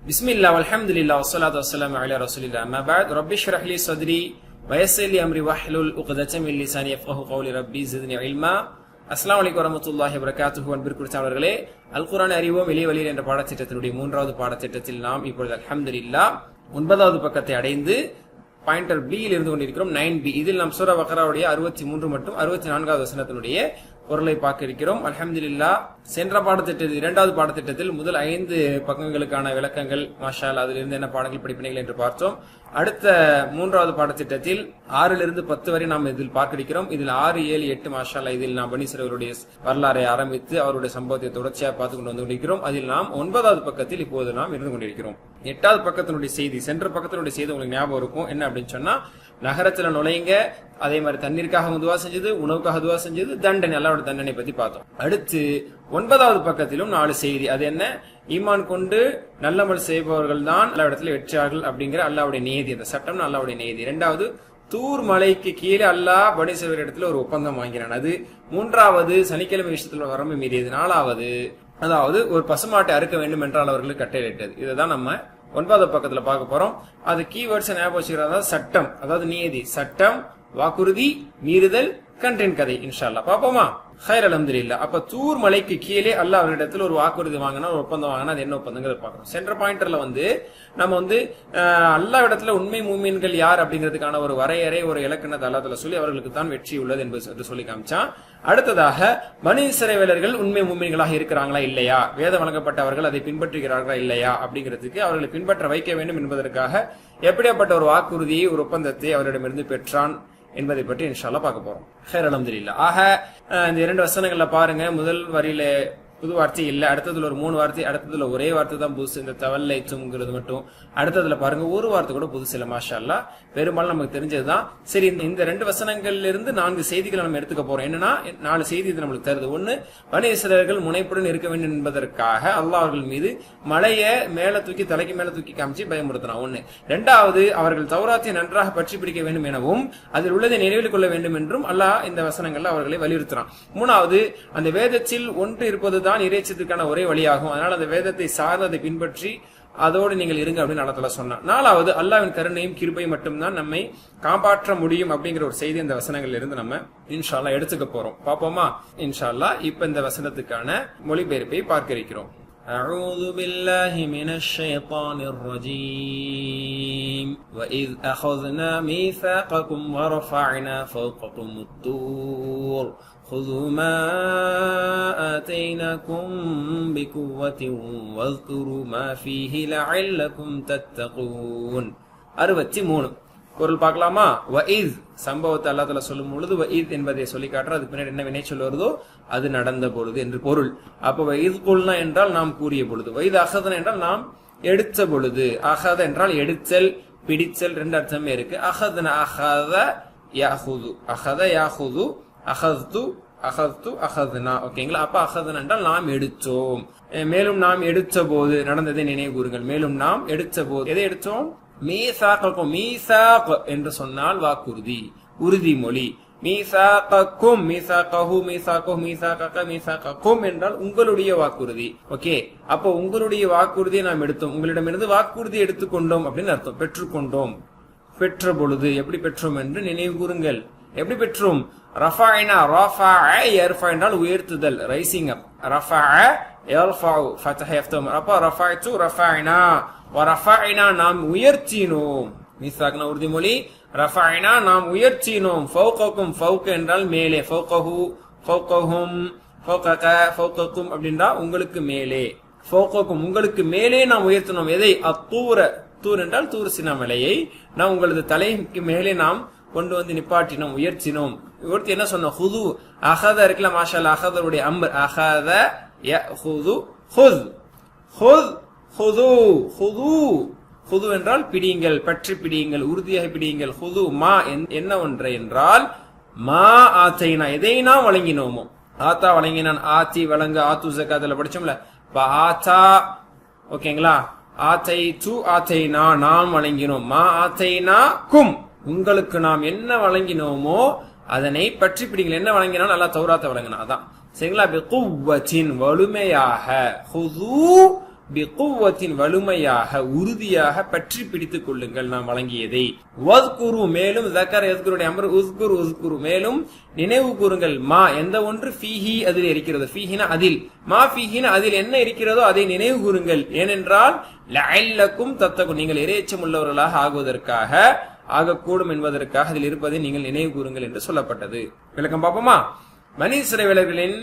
பிஸ்மில்லா வல்ஹம்துலில்லாஹ் வஸ்ஸலாத்து வஸ்ஸலாமு அலா ரசூலில்லாஹ் அம்மா பஅத் ரப்பி ஷ்ரஹ் லி ஸத்ரி வயஸ்ஸிர் லி அம்ரி வஹ்லுல் உக்ததம் மின் லிசானி யஃப்கஹு கௌலி ரப்பி ஸித்னி இல்மா. அஸ்ஸலாமு அலைக்கும் வரஹ்மத்துல்லாஹி வபரகாத்துஹு. அன்பிற்குரியவர்களே, அல் குர்ஆன் அறிவோம் எளிய வழியில் என்ற பாடத்திட்டத்தினுடைய 3வது பாடத்திட்டத்தில் நாம் இப்பொழுது அல்ஹம்துலில்லாஹ் 9வது பக்கத்தை அடைந்து பாயிண்டர் பி யில் இருந்து கொண்டிருக்கிறோம். 9b. இதில் நாம் சூரா பக்ராவுடைய 63 மற்றும் 64வது வசனத்தினுடைய பொருளை பார்க்க இருக்கிறோம். அல்ஹம்துலில்லாஹ் சென்ற பாடத்திட்டத்தில் 2வது பாடத்திட்டத்தில் முதல் 5 பக்கங்களுக்கான விளக்கங்கள் மாஷா அல்லாஹ் அதிலிருந்து என்ன பாடங்கள் படிப்பினைகள் என்று பார்த்தோம். அடுத்த 3வது பாடத்திட்டத்தில் 6லிருந்து 10 வரை நாம் இதில் பார்க்க இருக்கிறோம். இதில் 6, 7, 8 மாஷா அல்லாஹ் இதில் நாம் பனி இஸ்ராயீலுடைய வரலாறை ஆரம்பித்து அவருடைய சம்பவத்தை தொடர்ச்சியாக பார்த்து கொண்டு வந்து கொண்டிருக்கிறோம். அதில் நாம் 9வது பக்கத்தில் இப்போது நாம் இருந்து கொண்டிருக்கிறோம். 8வது பக்கத்தினுடைய செய்தி, சென்ற பக்கத்தினுடைய செய்தி உங்களுக்கு ஞாபகம் இருக்கும். என்ன அப்படின்னு சொன்னா, நகரத்துல நுழைங்க, அதே மாதிரி தண்ணீருக்காக துவா செஞ்சது, உணவுக்காக துவா செஞ்சது, தண்டனை, அல்லாஹ்வுடைய தண்டனை பத்தி பார்த்தோம். அடுத்து 9வது பக்கத்திலும் 4 செய்தி. அது என்ன? ஈமான் கொண்டு நல்லமல் செய்பவர்கள் தான் அல்லாஹ்விடத்தில் வெற்றியார்கள் அப்படிங்கிற அல்லாஹ்வுடைய நியதி, அந்த சட்டம் அல்லாஹ்வுடைய நியதி. 2வது, தூர் மலைக்கு கீழே அல்லாஹ் பனி இஸ்ராயீல் இடத்துல ஒரு ஒப்பந்தம் வாங்கினான். அது 3வது, சனிக்கிழமை விஷயத்துல வரம்பு மீறியது. 4வது, அதாவது ஒரு பசுமாட்டை அறுக்க வேண்டும் என்றால் அவர்களுக்கு கட்டளையிட்டது. இதுதான் நம்ம 9வது பக்கத்துல பார்க்க போறோம். அது கீவேர்ட்ஸ் ஞாபகம் வச்சுக்கிறதா, சட்டம், அதாவது நியதி, சட்டம், வாக்குறுதி, மீறுதல், கண்டென்ட் கதை. இன்ஷா அல்லாஹ் பாப்போமா? ஹைர் அல்ஹம்துலில்லாஹ். அப்ப தூர் மலைக்கு கீழே அல்லாஹ் அவரிடத்துல ஒரு வாக்குறுதி வாங்கினா, ஒரு ஒப்பந்தம் வாங்கினா, அது என்ன ஒப்பந்தங்கிறத பார்க்கணும். சென்ற பாயிண்டர்ல நம்ம அல்லாஹ் இடத்துல உண்மை மூமின்கள் யார் அப்படிங்கிறதுக்கான ஒரு வரையறை, ஒரு இலக்கணத்தை அல்லாஹ் சொல்லி அவர்களுக்கு தான் வெற்றி உள்ளது என்பது சொல்லி காமிச்சான். அடுத்ததாக பனி இஸ்ராயீலர்கள் உண்மை மூமின்களாக இருக்கிறாங்களா இல்லையா, வேதம் வழங்கப்பட்டவர்கள் அதை பின்பற்றுகிறார்களா இல்லையா அப்படிங்கிறதுக்கு அவர்களை பின்பற்ற வைக்க வேண்டும் என்பதற்காக எப்படியாப்பட்ட ஒரு வாக்குறுதியை, ஒரு ஒப்பந்தத்தை அவரிடமிருந்து பெற்றான் என்பதை பற்றி இன்ஷா அல்லாஹ் பார்க்க போறோம். ஹைர் அல்ஹம்துலில்லாஹ். ஆக இந்த 2 வசனங்கள்ல பாருங்க, முதல் வரியில புது வார்த்தை இல்ல, அடுத்ததுல ஒரு 3 வார்த்தை, அடுத்ததுல ஒரே வார்த்தை தான் புதுசு, இந்த தவல்லைச்சுங்கிறது மட்டும். அடுத்ததுல பாருங்க ஒரு வார்த்தை கூட புதுசு இல்ல. மாஷா அல்லாஹ், பெரும்பாலும் நமக்கு தெரிஞ்சதுதான். சரி, இந்த 2 வசனங்கள்ல இருந்து 4 செய்திகளை நம்ம எடுத்துக்க போறோம். என்னன்னா, 4 செய்தி இது நம்மளுக்கு தருது. 1, பனி இஸ்ராயீலர்கள் முனைப்புடன் இருக்க வேண்டும் என்பதற்காக அல்லாஹ் அவர்கள் மீது மலையை மேல தூக்கி, தலைக்கு மேல தூக்கி காமிச்சு பயமுறுத்தினான். 1. 2வது, அவர்கள் தௌராத்தை நன்றாக பற்றி பிடிக்க வேண்டும் எனவும் அதில் உள்ளதை நினைவில் கொள்ள வேண்டும் என்றும் அல்லாஹ் இந்த வசனங்கள்ல அவர்களை வலியுறுத்தினான். 3வது, அந்த வேதத்தில் ஒன்று இருப்பதுதான் இறைச்சத்துக்கான ஒரே வழியாகும், அதனால அந்த வேதத்தை சார்ந்து அதை பின்பற்றி அதோடு நீங்கள் இருங்க அப்படின்னு அல்லாஹ் சொன்னான். 4வது, அல்லாஹ்வின் கருணையும் கிருபையும் மட்டும்தான் நம்மை காப்பாற்ற முடியும் அப்படிங்கிற ஒரு செய்தி இந்த வசனங்கள்ல இருந்து நம்ம இன்ஷா அல்லாஹ் எடுத்துக்க போறோம். பாப்போமா? இன்ஷா அல்லாஹ் இப்ப இந்த வசனத்துக்கான மொழிபெயர்ப்பை பார்க்க இருக்கிறோம். أعوذ بالله من الشيطان الرجيم وإذ أخذنا ميثاقكم ورفعنا فوقكم الطور خذوا ما آتيناكم بقوة واذكروا ما فيه لعلكم تتقون. 63 பொருள் பார்க்கலாமா? வஇத் சம்பவத்தை அல்லாஹ் தஆலா சொல்லும் பொழுது வஇத் என்பதை சொல்லி காட்டுற, அதுக்கு பின்னாடி என்ன வினை சொல் வருதோ அது நடந்த பொழுது என்று பொருள். அப்ப வஇத் குல்னா என்றால் நாம் கூறிய பொழுது, வஇத் அகதனா என்றால் நாம் எடுத்த பொழுது. அகத என்றால் எடுத்தல், பிடித்தல், 2 அர்த்தமே இருக்கு. அகதனா, அகத யாஹுது, அகத யாஹுது, அகது அகது அகதனா. ஓகேங்களா? அப்ப அகதனா என்றால் நாம் எடுத்தோம். மேலும் நாம் எடுத்த போது நடந்ததை நினைவு கூறுங்கள். மேலும் நாம் எடுத்த போது எதை எடுத்தோம்? மீசாக்கும். மீசாக் என்று சொன்னால் வாக்குறுதி, உறுதிமொழி. மீசாக்கும், மீசாக்கஹு, மீசாக்கஹு, மீசாக்கக, மீசாக்கக்கும் என்றால் உங்களுடைய வாக்குறுதி. ஓகே, அப்போ உங்களுடைய வாக்குறுதியை நாம் எடுத்தோம், உங்களிடமிருந்து வாக்குறுதி எடுத்துக்கொண்டோம் அப்படின்னு அர்த்தம். பெற்றுக்கொண்டோம், பெற்ற பொழுது எப்படி பெற்றோம் என்று நினைவு கூறுங்கள். எப்படி பெற்றோம்? ரஃபஅனா, ரஃபஅ யர்ஃபஅ என்றால் உயர்த்துதல், ரைசிங் அப். ரஃபஅ யர்ஃபஅு, ஃபத்ஹ யஃப்தம். அப்ப ரஃபஅது, ரஃபஅனா, வரஃபஅனா நாம் உயர்த்தினோம். மீசாக்னா உறுதிமொழி, ரஃபஅனா நாம் உயர்த்தினோம். ஃபௌகக்கும், ஃபௌக என்றால் மேலே, ஃபௌகஹு, ஃபௌகஹும், ஃபௌகக, ஃபௌகக்கும் அப்படின்றா உங்களுக்கு மேலே. ஃபௌகக்கும் உங்களுக்கு மேலே நாம் உயர்த்தினோம். எதை? அத்தூர, தூர் என்றால் தூர் சினா மலையை நாம் உங்களது தலைக்கு மேலே நாம் கொண்டு வந்து நிப்பாட்டினோம், உயர்த்தினோம். இவர்த்தி என்ன சொன்னோம்? ஹுது, அகத இருக்குல்ல, மாஷா அல்லாஹ், அகதருடைய அம்ர், அகத யஹுது, ஹுத், ஹுத், ஹுது, ஹுது, ஹுது என்றால் பிடியுங்கள், பற்றி பிடியுங்கள், உறுதியாக பிடியுங்கள். ஹுது மா என்ன ஒன்றை என்றால், மா ஆத்தைனா எதை நாம் வழங்கினோமோ. ஆத்தா வழங்கினான், ஆத்தி வழங்க, ஆத்து ஜகாத்துல படிச்சோம்ல. ஆத்தா, ஓகேங்களா? ஆத்தை து ஆத்தைனா நாம் வழங்கினோம். மா ஆத்தைனா கும் உங்களுக்கு நாம் என்ன வழங்கினோமோ அதனை பற்றி பிடிங்கள். என்ன வழங்கினாலும் அல்லாஹ் தௌராத்தை வழங்கினா, அதான் சரிங்களா? பிகுவத்தின் வலிமையாக. ஹுது பிகுவத்தின் வலிமையாக உறுதியாக பற்றி பிடித்துக் கொள்ளுங்கள் நாம் வழங்கியதை. வஸ்குரு மேலும் ஜக்கர் யஸ்குருடைய அம்ர் உஸ்குரு உஸ்குரு மேலும் நினைவு கூறுங்கள் மா எந்த ஒன்று ஃபீஹி அதில் இருக்கிறது. ஃபீஹினா அதில், மா ஃபீஹினா அதில் என்ன இருக்கிறதோ அதை நினைவு கூறுங்கள். ஏனென்றால் லஅல்லக்கும் தத்தகும் நீங்கள் இறையச்சம் உள்ளவர்களாக ஆகுவதற்காக ஆகக்கூடும் என்பதற்காக அதில் இருப்பதை நீங்கள் நினைவு கூறுங்கள் என்று சொல்லப்பட்டது. விளக்கம் பார்ப்போமா? பனி இஸ்ரவேலர்களின்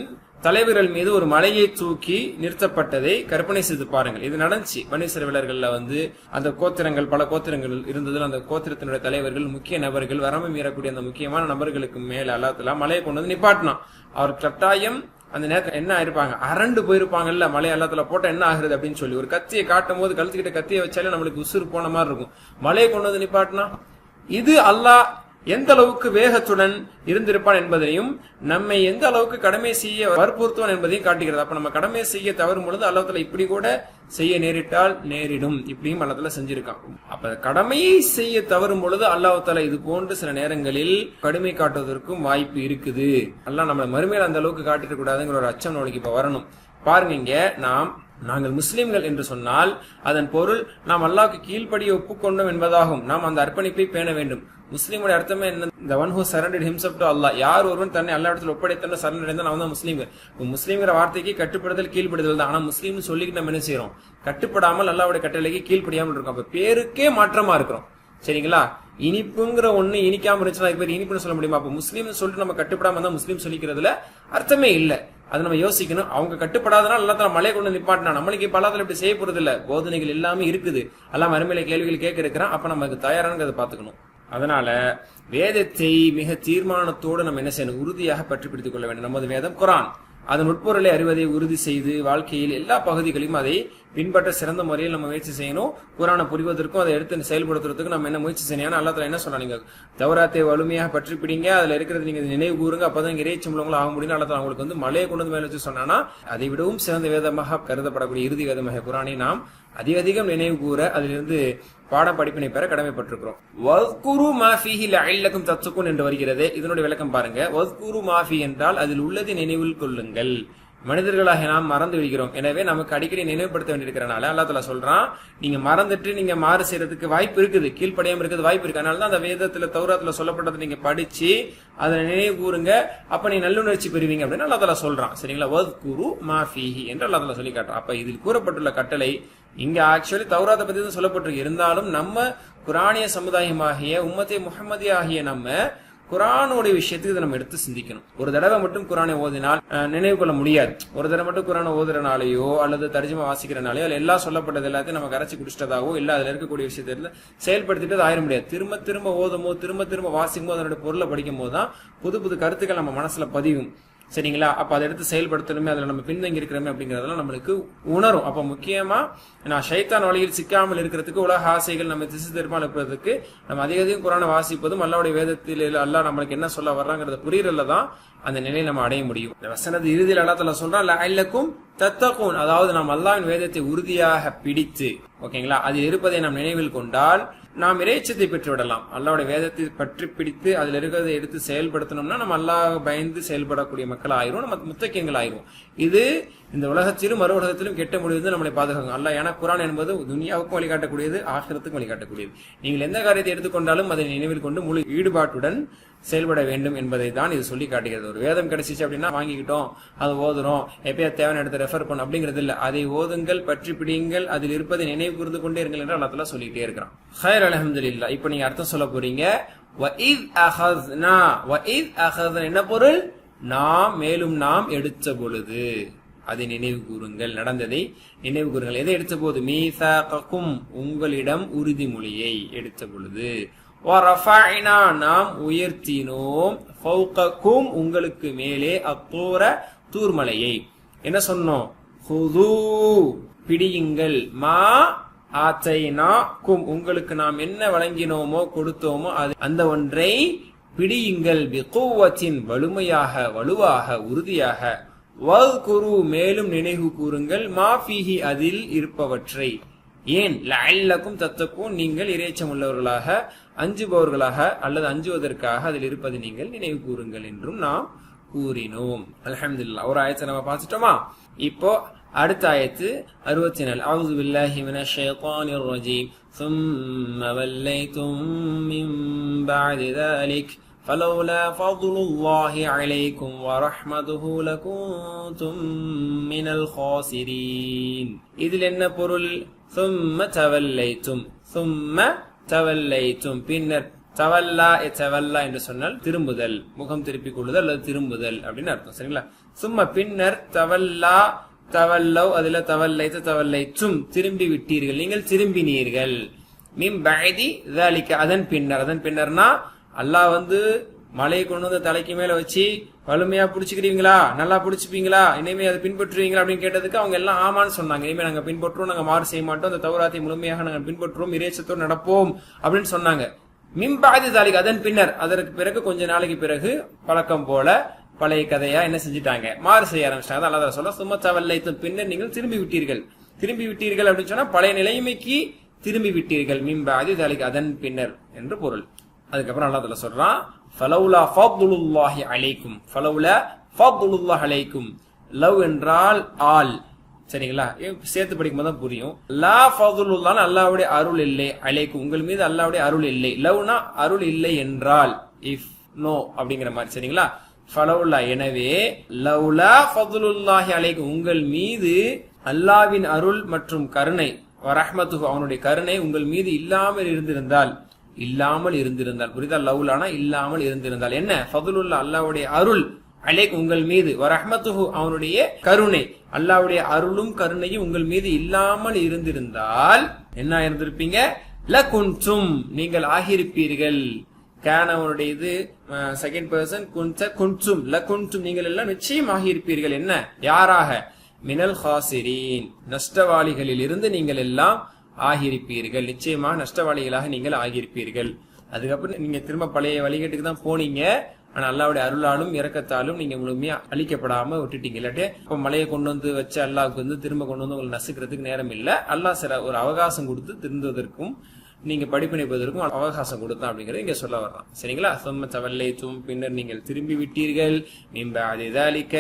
தலைவர்கள் மீது ஒரு மலையை தூக்கி நிறுத்தப்பட்டதை கற்பனை செய்து பாருங்கள். இது நடந்துச்சு. பனி இஸ்ரவேலர்கள்ல அந்த கோத்திரங்கள் பல கோத்திரங்கள் இருந்ததில் அந்த கோத்திரத்தினுடைய தலைவர்கள் முக்கிய நபர்கள் வரம்பு மீறக்கூடிய அந்த முக்கியமான நபர்களுக்கு மேல அல்லாஹ் தஆலா மலையை கொண்டு வந்து நிப்பாட்டினான். அவர் கட்டாயம் அந்த நேரத்தில் என்ன ஆயிருப்பாங்க, அரண்டு போயிருப்பாங்கல்ல, மலை அல்லாஹ் தஆலா போட்டா என்ன ஆகுறது அப்படின்னு சொல்லி ஒரு கத்தியை காட்டும் போது கழுத்துக்கிட்ட கத்தியை வச்சாலே நம்மளுக்கு உசுறு போன மாதிரி இருக்கும். மலையை கொண்டு வந்து நிப்பாட்டினா இது அல்லாஹ் எந்த அளவுக்கு வேகத்துடன் இருந்திருப்பான் என்பதையும் நம்மை எந்த அளவுக்கு கடமை செய்ய வற்புறுத்துவான் என்பதையும் காட்டுகிறது. அப்ப நம்ம கடமை செய்ய தவறும் பொழுது அல்லாஹ் தஆலா இப்படி கூட செய்ய நேரிட்டால் நேரிடும், இப்படியும் அல்லாஹ் தஆலா செஞ்சிருக்கான். அப்ப கடமையை செய்ய தவறும் பொழுது அல்லாஹ் தஆலா இது போன்று சில நேரங்களில் கடுமை காட்டுவதற்கும் வாய்ப்பு இருக்குது. அல்லாஹ் நம்மளை மறுமையில அந்த அளவுக்கு காட்டிட கூடாதுங்கிற ஒரு அச்சம் நம்மளுக்கு இப்ப வரணும். பாருங்க, இங்க நாங்கள் முஸ்லிம்கள் என்று சொன்னால் அதன் பொருள் நாம் அல்லாஹ்வுக்கு கீழ்ப்படிய ஒப்புக்கொண்டோம் என்பதாகும். நாம் அந்த அர்ப்பணிப்பை பேண வேண்டும். முஸ்லீமுடைய அர்த்தமே என்ன? the one who surrendered himself to Allah. யார் ஒருவன் தன்னை அல்லாஹ் இடத்துல ஒப்படைத்தன சரண் அடைந்தான் அவன் தான் முஸ்லீம்கள். முஸ்லீம்ங்கிற வார்த்தைக்கு கட்டுப்படுதல் கீழ்ப்படுதல் தான். ஆனா முஸ்லீம்னு சொல்லிட்டு நம்ம என்ன செய்யறோம்? கட்டுப்படாமல் அல்லாஹ்வுடைய கட்டளைக்கு கீழ்ப்படியாமல் இருக்கோம். அப்ப பேருக்கே மாற்றமா இருக்கிறோம். சரிங்களா? இனிப்புங்கிற ஒண்ணு இனிக்காம இருந்துச்சுன்னா இப்ப இனிப்புன்னு சொல்ல முடியுமா? அப்ப முஸ்லீம்னு சொல்லிட்டு நம்ம கட்டுப்படாம தான் முஸ்லீம் சொல்லிக்கிறதுல அர்த்தமே இல்ல. அதை நம்ம யோசிக்கணும். அவங்க கட்டுப்படாதனால அல்லாஹ் தஆலா மலையை கொண்டு நிப்பாட்டினா நம்மளுக்கு இப்ப அல்லாஹ் தஆலா இப்படி செய்ய போறது இல்ல. போதனைகள் எல்லாமே இருக்குது. அல்லாஹ் மறுமையில கேள்விகள் கேட்க இருக்கிறான். அப்ப நமக்கு தயாரானதை பாத்துக்கணும். அதனால வேதத்தை மிக தீர்மானத்தோடு நம்ம என்ன செய்யணும்? உறுதியாக பற்றி பிடித்துக் கொள்ள வேண்டும். நமது வேதம் குர்ஆன். அதன் உட்பொருளை அறிவதை உறுதி செய்து வாழ்க்கையில் எல்லா பகுதிகளையும் அதை பின்பற்ற சிறந்த முறையில் நம்ம முயற்சி செய்யணும். குர்ஆனை புரிவதற்கும் அதை எடுத்து செயல்படுத்துறதுக்கும் நம்ம என்ன முயற்சி செய்யணும்? அல்லாஹ் தஆலா என்ன சொன்னா, நீங்க தௌராத்தை வலிமையாக பற்றி பிடிங்க, அதுல இருக்கிறது நீங்க நினைவு கூறுங்க, அப்பதான் இறைச்சம் உள்ளவங்களும் ஆக முடியும். அல்லாஹ் தஆலா உங்களுக்கு மலையை கொண்டு வந்து மேல வச்சு சொன்னானா அதை விடவும் சிறந்த வேதமாக கருதப்படக்கூடிய இறுதி வேதமாக குர்ஆனை நாம் அதிகம் நினைவு கூற அதிலிருந்து பாட படிப்பினை பெற கடமைப்பட்டிருக்கிறோம். வஸ்குரு மா ஃபீஹி லஅல்லக்கும் தத்தகுன் என்று வருகிறது. இதனுடைய விளக்கம் பாருங்க. வஸ்குரு மா ஃபீ என்றால் அதில் உள்ளதை நினைவில் கொள்ளுங்கள். மனிதர்களாக நாம் மறந்து விடுகிறோம். எனவே நமக்கு அடிக்கடி நினைவுபடுத்த வேண்டியிருக்கிறனால அல்லாஹ் தஆலா சொல்றான், நீங்க மறந்துட்டு நீங்க மாறு செய்யறதுக்கு வாய்ப்பு இருக்குது, கீழ்ப்படியாம இருக்கிறது வாய்ப்பு இருக்கு. அதனாலதான் அந்த வேதத்துல தௌராத்துல சொல்லப்பட்டதை நீங்க படிச்சு அதை நினைவு கூறுங்க, அப்ப நீ நல்லுணர்ச்சி பெறுவீங்க அப்படின்னு அல்லாஹ் தஆலா சொல்றான். சரிங்களா? வஸ்குரு மா ஃபீஹி என்று அல்லாஹ் தஆலா சொல்லி காட்டுறான். அப்ப இதில் கூறப்பட்டுள்ள கட்டளை இங்க ஆக்சுவலி தௌராத்தை பத்தி தான் சொல்லப்பட்டிருக்கு. இருந்தாலும் நம்ம குரானிய சமுதாயமாகிய உம்மத்தே முஹம்மதியா ஆகிய நம்ம குரானுடைய விஷயத்துக்கு இதை நம்ம எடுத்து சிந்திக்கணும். ஒரு தடவை மட்டும் குரானை ஓதினால் நினைவு கொள்ள முடியாது. ஒரு தடவை மட்டும் குரானை ஓதுறனாலேயோ அல்லது தர்ஜுமா வாசிக்கிறனாலேயோ அல்ல எல்லாம் சொல்லப்பட்டது எல்லாத்தையும் நம்ம கரைச்சி குடிச்சிட்டதாவோ இல்ல அதுல இருக்கக்கூடிய விஷயத்துல செயல்படுத்திட்டு அது ஆயிட முடியாது. திரும்ப ஓதுமோ திரும்ப வாசிக்கும் போது அதனுடைய பொருளை படிக்கும் போதுதான் புது கருத்துக்கள் நம்ம மனசுல பதிவும். சரிங்களா? அப்ப அதை எடுத்து செயல்படுத்தணுமே, அதுல நம்ம பின்தங்கி இருக்கிறோமே அப்படிங்கறதெல்லாம் நம்மளுக்கு உணரும். அப்ப முக்கியமா நான் ஷைத்தான் வழியில் சிக்காமல் இருக்கிறதுக்கு, உலக ஆசைகள் நம்ம திசை திருப்பாமல் இருக்கிறதுக்கு நம்ம அதிகம் குரானை வாசிப்பதும் அல்லாஹ்வுடைய வேதத்தில் அல்லாஹ் நம்மளுக்கு என்ன சொல்ல வர்றாங்கிறத புரியறதுலதான் அந்த நிலையை நம்ம அடைய முடியும். இந்த வசனத்து இறுதியில் அல்லாஹ் தஆலா சொல்றான், லஅல்லக்கும் தத்தகூன். அதாவது நாம் அல்லாஹ்வின் வேதத்தை உறுதியாக பிடித்து, ஓகேங்களா, அதில் இருப்பதை நாம் நினைவில் கொண்டால் நாம் இறைச்சத்தை பெற்று விடலாம். அல்லாஹ்வுடைய வேதத்தை பற்றி பிடித்து அதில் இருக்கிறதை எடுத்து செயல்படுத்தணும்னா நம்ம அல்லாஹ் பயந்து செயல்படக்கூடிய மக்கள் ஆயிரும், நம்ம முத்தக்கியங்கள் ஆயிரும். இது இந்த உலகத்திலும் மறு உலகத்திலும் கெட்ட முடிவு நம்மளை பாதுகாக்கும் அல்லாஹ். ஏன்னா குர்ஆன் என்பது துனியாவுக்கும் வழிகாட்டக்கூடியது, ஆகிரத்துக்கும் வழிகாட்டக்கூடியது. நீங்கள் எந்த காரியத்தை எடுத்துக்கொண்டாலும் அதை நினைவில் கொண்டு முழு ஈடுபாட்டுடன் செயல்பட வேண்டும் என்பதை தான் இது சொல்லி காட்டுகிறது. ஒரு வேதம் கிடைச்சிச்சு அப்படின்னா வாங்கிக்கிட்டோம், அதை ஓதுறோம், எப்பயாவது தேவையான இடத்தை ரெஃபர் பண்ணும் அப்படிங்கிறது இல்ல. அதை ஓதுங்கள், பற்றி பிடிங்கள், அதில் இருப்பதை நினைவு கூர்ந்து கொண்டே இருங்கள் என்று அல்லாஹ் தஆலா சொல்லிட்டே இருக்கிறான். ஹைர், அல்ஹம்துலில்லாஹ். இப்போ நீங்க அர்த்தம் சொல்ல போறீங்க. வஇத் அஹஸ்னா, வஇத் அஹஸ்னா என்ன பொருள்? மேலும் நாம் எடுத்த பொழுது அதை நினைவு கூறுங்கள், நடந்ததை நினைவு கூறுங்கள். எதை எடுத்த போது? மீசாகக்கும், உங்களிடம் உறுதிமொழியை எடுத்த பொழுது. வரஃபஅனா, நாம் உயர்த்தினோம், ஃபௌகக்கும், உங்களுக்கு மேலே, அத்தூர, தூர்மலையை. என்ன சொன்னோம்? ஹுது, பிடியுங்கள், மா ஆத்தைனாக்கும், உங்களுக்கு நாம் என்ன வழங்கினோமோ கொடுத்தோமோ அது அந்த ஒன்றை பிடியுங்கள், பிகுவத்தின், வலுவாக உறுதியாக, வஸ்குரு, மேலும் நினைவு கூறுங்கள், மா ஃபீஹி, அதில் இருப்பவற்றை. ஏன்? லஅல்லக்கும் தத்தகூன், நீங்கள் இறைச்சம் உள்ளவர்களாக, அஞ்சுபவர்களாக அல்லது அஞ்சுவதற்காக அதில் இருப்பது நீங்கள் நினைவு கூறுங்கள் என்றும் நாம் கூறினோம். அல்ஹம்துலில்லாஹ். ஒரு ஆயத்தை நம்ம பார்த்துட்டோமா? இப்போ அடுத்த ஆயத்து 64. அஊது பில்லாஹி மினஷ் ஷைத்தானிர் ரஜீம். ثم وليتم من بعد ذلك فلولا فضل الله عليكم ورحمته لكنتم من الخاسرين. இதில் என்ன பொருள்? ثم توليتم. ثم توليتم பின்னர் தவல்லா என்று சொன்னால் திரும்புதல், முகம் திருப்பிக் கொள்ளுதல் அல்லது திரும்புதல் அப்படின்னு அர்த்தம். சரிங்களா? சும்மா பின்னர் தவல்லவ் அதுல தவல்லைத்தும் திரும்பி விட்டீர்கள், நீங்கள் திரும்பினீர்கள். மின் பஅதி ذلك அதன் பின்னர்னா அல்லாஹ் மலையை கொண்டு வந்து தலைக்கு மேல வச்சு வலிமையா பிடிச்சுக்கிறீங்களா, நல்லா பிடிச்சுப்பீங்களா, இனிமே அதை பின்பற்றுவீங்களா அப்படின்னு கேட்டதுக்கு அவங்க எல்லாம் ஆமான்னு சொன்னாங்க. இனிமே நாங்க பின்பற்றுவோம், நாங்க மாறு செய்ய மாட்டோம், அந்த தௌராத்தை முழுமையாக நாங்க பின்பற்றுவோம், இறைச்சத்தோடு நடப்போம் அப்படின்னு சொன்னாங்க. மிம்பாதி தாலிக் அதன் பின்னர், அதற்கு பிறகு கொஞ்ச நாளைக்கு பிறகு பழக்கம் போல பழைய கதையா என்ன செஞ்சுட்டாங்க, மாறு செய்ய ஆரம்பிச்சிட்டாங்க. அல்லாஹ் சொல்ல சும்மா தவல்லைத்தும் பின்னர் நீங்கள் திரும்பி விட்டீர்கள் அப்படின்னு சொன்னா பழைய நிலைமைக்கு திரும்பி விட்டீர்கள். மிம்பாதி தாலிக் அதன் பின்னர் என்று பொருள். அதுக்கப்புறம் அல்லாஹ் சொல்றான் ஃபலௌலா ஃபதுலுல்லாஹி அலைக்கும். ஃபலௌலா ஃபதுலுல்லாஹி அலைக்கும். லவ் என்றால் ஆல். சரிங்களா? சேர்த்து படிக்கும் போது புரியும். லா ஃபதுலுல்லாஹ் அல்லாஹ்வுடைய அருள் இல்லை, அலைக்கும் உங்கள் மீது அல்லாஹ்வுடைய அருள் இல்லை. லவ்னா அருள் இல்லை என்றால், இஃப் நோ அப்படிங்கிற மாதிரி. சரிங்களா? ஃபலௌலா எனவே லவ்லா ஃபதுலுல்லாஹி அலைக்கும் உங்கள் மீது அல்லாஹ்வின் அருள் மற்றும் கருணை, வரஹ்மத்துஹு அவனுடைய கருணை உங்கள் மீது இல்லாமல் இருந்திருந்தால் புரியுதா? லவ்லானா இல்லாமல் இருந்திருந்தால் என்ன? ஃபதுலுல்லா அல்லாஹ்வுடைய அருள், அலைக் உங்கள் மீது, வரஹ்மத்துஹு அவனுடைய கருணை, அல்லாஹ்வுடைய அருளும் கருணையும் உங்கள் மீது இல்லாமல் இருந்திருந்தால் என்ன இருந்திருப்பீங்க? லகுன்தும் நீங்கள் ஆகியிருப்பீர்கள். கான அவனுடைய இது செகண்ட் பர்சன், குன்தும் லகுன்தும் நீங்கள் எல்லாம் நிச்சயம் ஆகியிருப்பீர்கள். என்ன? யாராக? மினல் ஹாசிரீன் நஷ்டவாளிகளில் இருந்து நீங்கள் எல்லாம் ஆகியிருப்பீர்கள். நிச்சயமாக நஷ்டவாளிகளாக நீங்கள் ஆகியிருப்பீர்கள். அதுக்கப்புறம் நீங்க திரும்ப பழைய வழிகட்டுக்கு தான் போனீங்க. ஆனா அல்லாஹ்வுடைய அருளாலும் இரக்கத்தாலும் நீங்க முழுமையா அழிக்கப்படாம விட்டுட்டீங்க. இல்லாட்டே இப்ப மலையை கொண்டு வந்து வச்சு அல்லாஹ்வுக்கு திரும்ப கொண்டு வந்து உங்களை நசுக்கிறதுக்கு நேரம் இல்ல. அல்லாஹ் சில ஒரு அவகாசம் கொடுத்து திருந்துவதற்கும் நீங்க படிப்பினைப்பதற்கும் அவகாசம் கொடுத்தான் அப்படிங்கறது இங்க சொல்ல வர்றான். சரிங்களா? சும்ம தவல்லைத்தும் பின்னர் நீங்கள் திரும்பி விட்டீர்கள். மின் பஅதி ذلك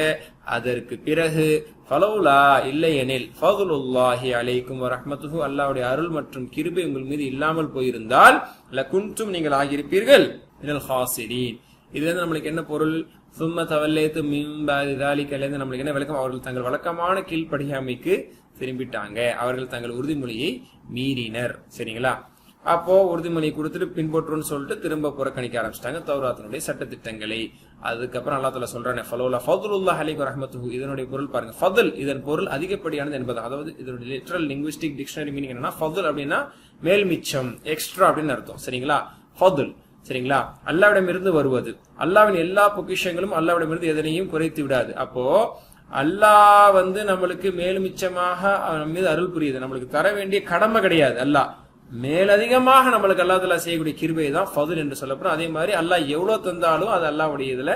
அதற்கு பிறகு ஃபலௌலா இல்லையெனில் ஃபதுலுல்லாஹி அலைக்கும் வரஹ்மத்துஹு அல்லாஹ்வுடைய அருள் மற்றும் கிருபை உங்கள் மீது இல்லாமல் போயிருந்தால் லகுன்தும் நீங்கள் ஆகியிருப்பீர்கள் மினல் ஹாசிரீன். இதுல நம்மளுக்கு என்ன பொருள்? சும்ம தவல்லைத்தும் மின் பஅதி ذلك நம்மளுக்கு என்ன விளக்கம்? அவர்கள் தங்கள் வழக்கமான கீழ்ப்படியாமைக்கு திரும்பிட்டாங்க, அவர்கள் தங்கள் உறுதிமொழியை மீறினர். சரிங்களா? அப்போ உறுதிமொழி கொடுத்துட்டு பின்பற்றுன்னு சொல்லிட்டு திரும்ப புறக்கணிக்க ஆரம்பிச்சிட்டாங்க தௌராத்தினுடைய சட்டத்திட்டங்களை. அதுக்கப்புறம் அல்லாஹ் தஆலா சொல்றானே ஃபலௌலா ஃபதுலுல்லாஹி அலைக்கும் வரஹ்மத்துஹு. இதனுடைய பொருள் பாருங்க, ஃபதுல் இதன் பொருள் அதிகப்படியானது என்பது. அதாவது இதனுடைய லிட்டரல் லிங்குவிஸ்டிக் டிக்ஷனரி மீனிங் என்னன்னா ஃபதுல் அப்படின்னா மேல் மிச்சம், எக்ஸ்ட்ரா அப்படின்னு அர்த்தம். சரிங்களா? ஃபதுல். சரிங்களா? அல்லாஹ்விடமிருந்து வருவது. அல்லாஹ்வின் எல்லா பொக்கிஷங்களும் அல்லாஹ்விடமிருந்து எதனையும் குறைத்து விடாது. அப்போ அல்லாஹ் நம்மளுக்கு மேல் மிச்சமாக நம்ம மீது அருள் புரியுது, நம்மளுக்கு தர வேண்டிய கடமை கிடையாது. அல்லாஹ் மேலதிகமாக நம்மளுக்கு அல்லாஹ் தஆலா செய்யக்கூடிய கிருபை தான் ஃபதுல் என்று சொல்லப்படும். அதே மாதிரி அல்லாஹ் எவ்வளவு தந்தாலும் அது அல்லாஹ்வுடைய இதுல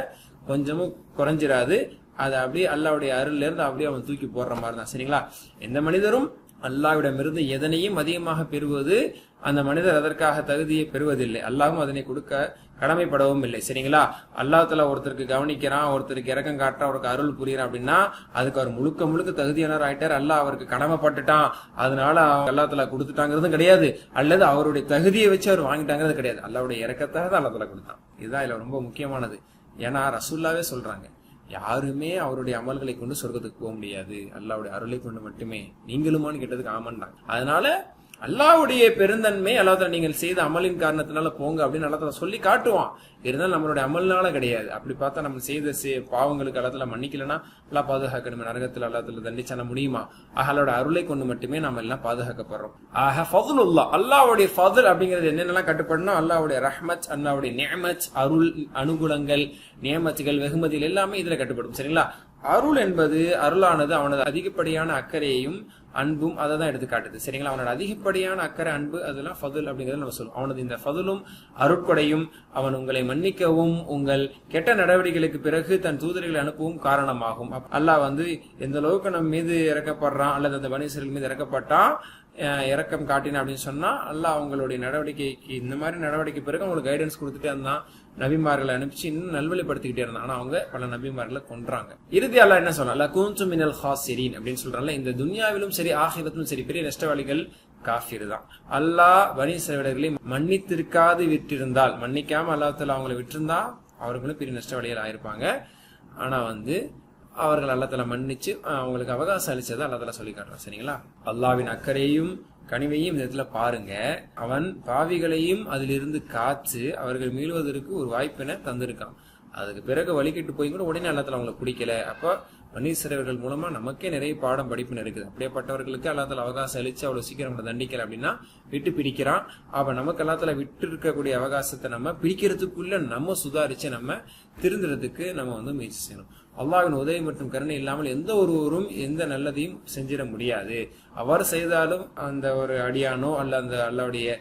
கொஞ்சமும் குறைஞ்சிராது. அது அப்படியே அல்லாஹ்வுடைய அருள்ல இருந்து அப்படியே அவன் தூக்கி போடுற மாதிரி தான். சரிங்களா? எந்த மனிதரும் அல்லாஹ்விடமிருந்து எதனையும் அதிகமாக பெறுவது அந்த மனிதர் அதற்காக தகுதியை பெறுவதில்லை. அல்லாஹ்வும் அதனை கொடுக்க கடமைப்படவும் இல்லை. சரிங்களா? அல்லாஹ் தஆலா ஒருத்தருக்கு கவனிக்கிறான், ஒருத்தருக்கு இரக்கம் காட்டுறான், அவருக்கு அருள் புரியுறான் அப்படின்னா அதுக்கு அவர் முழுக்க தகுதியானவர் ஆயிட்டார். அல்லாஹ் அவருக்கு கடமைப்பட்டுட்டான், அதனால அல்லாஹ் தஆலா கொடுத்துட்டாங்கிறதும் கிடையாது, அல்லது அவருடைய தகுதியை வச்சு அவர் வாங்கிட்டாங்கிறது கிடையாது. அல்லாஹ்வுடைய இரக்கத்தாக தான் அல்லாஹ் தஆலா கொடுத்தான். இதுதான் இதுல ரொம்ப முக்கியமானது. ஏன்னா ரசூலுல்லாஹ்வே சொல்றாங்க, யாருமே அவருடைய அமல்களை கொண்டு சொர்க்கத்துக்கு போக முடியாது, அல்லாஹ்வுடைய அருளை கொண்டு மட்டுமே. நீங்களுமான்னு கேட்டதுக்கு ஆமாண்டாங்க. அதனால அல்லாஹ்வுடைய பெருந்தன்மை அல்லாஹ் தஆலா நீங்கள் செய்த அமலின் காரணத்தினால போங்க அப்படின்னு அல்லாஹ் தஆலா சொல்லி காட்டுவான். இருந்தாலும் நம்மளுடைய அமல்னால கிடையாது. அப்படி பார்த்தா நம்ம செய்த பாவங்களுக்கு அல்லாஹ் தஆலா மன்னிக்கலன்னா அல்லாஹ் பாதுகாக்கணும், நரகத்தில் அல்லாஹ் தஆலா தண்டிச்சான முடியுமா? அல்லாஹ்வோட அருளை கொண்டு மட்டுமே நம்ம எல்லாம் பாதுகாக்கப்படுறோம். ஃபதுலுல்லாஹ் அல்லாஹ்வுடைய ஃபதுல் அப்படிங்கிறது என்னென்னலாம் கட்டுப்படணும்? அல்லாஹ்வுடைய ரஹ்மத், அல்லாஹ்வுடைய நிஅமத், அருள், அனுகூலங்கள், நியமத்துகள், வெகுமதிகள் எல்லாமே இதுல கட்டுப்படும். சரிங்களா? அருள் என்பது அருளானது அவனது அதிகப்படியான அக்கறையையும் அன்பும் அதை தான் எடுத்து காட்டுது. சரிங்களா? அவனோட அதிகப்படியான அக்கறை, அன்பு, அதெல்லாம் ஃபதுல் அப்படிங்கறத நம்ம சொல்லுவோம். அவனது இந்த ஃபதுலும் அருட்கொடையும் அவன் உங்களை மன்னிக்கவும் உங்கள் கெட்ட நடவடிக்கைகளுக்கு பிறகு தன் தூதர்களை அனுப்பவும் காரணமாகும். அல்லாஹ் எந்த அளவுக்கு நம்ம மீது இறக்கப்படுறான் அல்லது அந்த பனி இஸ்ரவேல் மீது இறக்கப்பட்டான், இறக்கம் காட்டினா அப்படின்னு சொன்னா அல்லாஹ் அவங்களுடைய நடவடிக்கைக்கு இந்த மாதிரி நடவடிக்கை பிறகு அவங்களுக்கு கைடன்ஸ் கொடுத்துட்டே இருந்தான். நபிமார்களை அனுப்பிச்சு இன்னும் நல்வழிப்படுத்திக்கிட்டே இருந்தாங்க. ஆனா அவங்க பல நபிமார்களை கொன்றாங்க. இறுதி அல்லாஹ் என்ன சொன்னா, குன்தும் மினல் ஹாசிரீன் அப்படின்னு சொல்றாங்கல்ல. இந்த துன்யாவிலும் சரி ஆகிரத்திலும் சரி பெரிய நஷ்டவாளிகள் காஃபிர் தான். அல்லாஹ் பனி இஸ்ரவேலர்களை மன்னித்திருக்காது விட்டிருந்தால், மன்னிக்காம அல்லாஹ் தஆலா அவங்களை விட்டிருந்தா அவர்களும் பெரிய நஷ்டவாளிகள் ஆயிருப்பாங்க. ஆனா அவர்கள் அல்லாஹ் தஆலா மன்னிச்சு அவங்களுக்கு அவகாசம் அளிச்சதை அல்லாஹ் தஆலா சொல்லி காட்டுறான். சரிங்களா? அல்லாஹ்வின் அக்கறையும் கனிவையும் இந்த இடத்துல பாருங்க. அவன் பாவிகளையும் அதிலிருந்து காத்து அவர்கள் மீளுவதற்கு ஒரு வாய்ப்பினை தந்திருக்கான். அதுக்கு பிறகு வழிகிட்டு போய் கூட உடனே அல்லாஹ் தஆலா அவங்களை பிடிக்கல. அப்ப பனி இஸ்ரவேலர்கள் மூலமா நமக்கே நிறைய பாடம் படிப்புன்னு இருக்குது. அப்படியேப்பட்டவர்களுக்கு அல்லாஹ் தஆலா அவகாசம் அளிச்சு அவ்வளவு சீக்கிரம் நம்ம தண்டிக்கல அப்படின்னா விட்டு பிடிக்கிறான். அப்ப நமக்கு அல்லாஹ் தஆலா விட்டு இருக்கக்கூடிய அவகாசத்தை நம்ம பிடிக்கிறதுக்குள்ள நம்ம சுதாரிச்சு நம்ம திருந்துறதுக்கு நம்ம முயற்சி செய்யணும். அல்லாஹ்வின் உதவி மற்றும் கருணை இல்லாமல் எந்த ஒருவரும் எந்த நல்லதையும் செஞ்சிட முடியாது. அவ்வாறு செய்தாலும் அந்த ஒரு அடியானோ அல்ல அந்த அல்லாஹ்வுடைய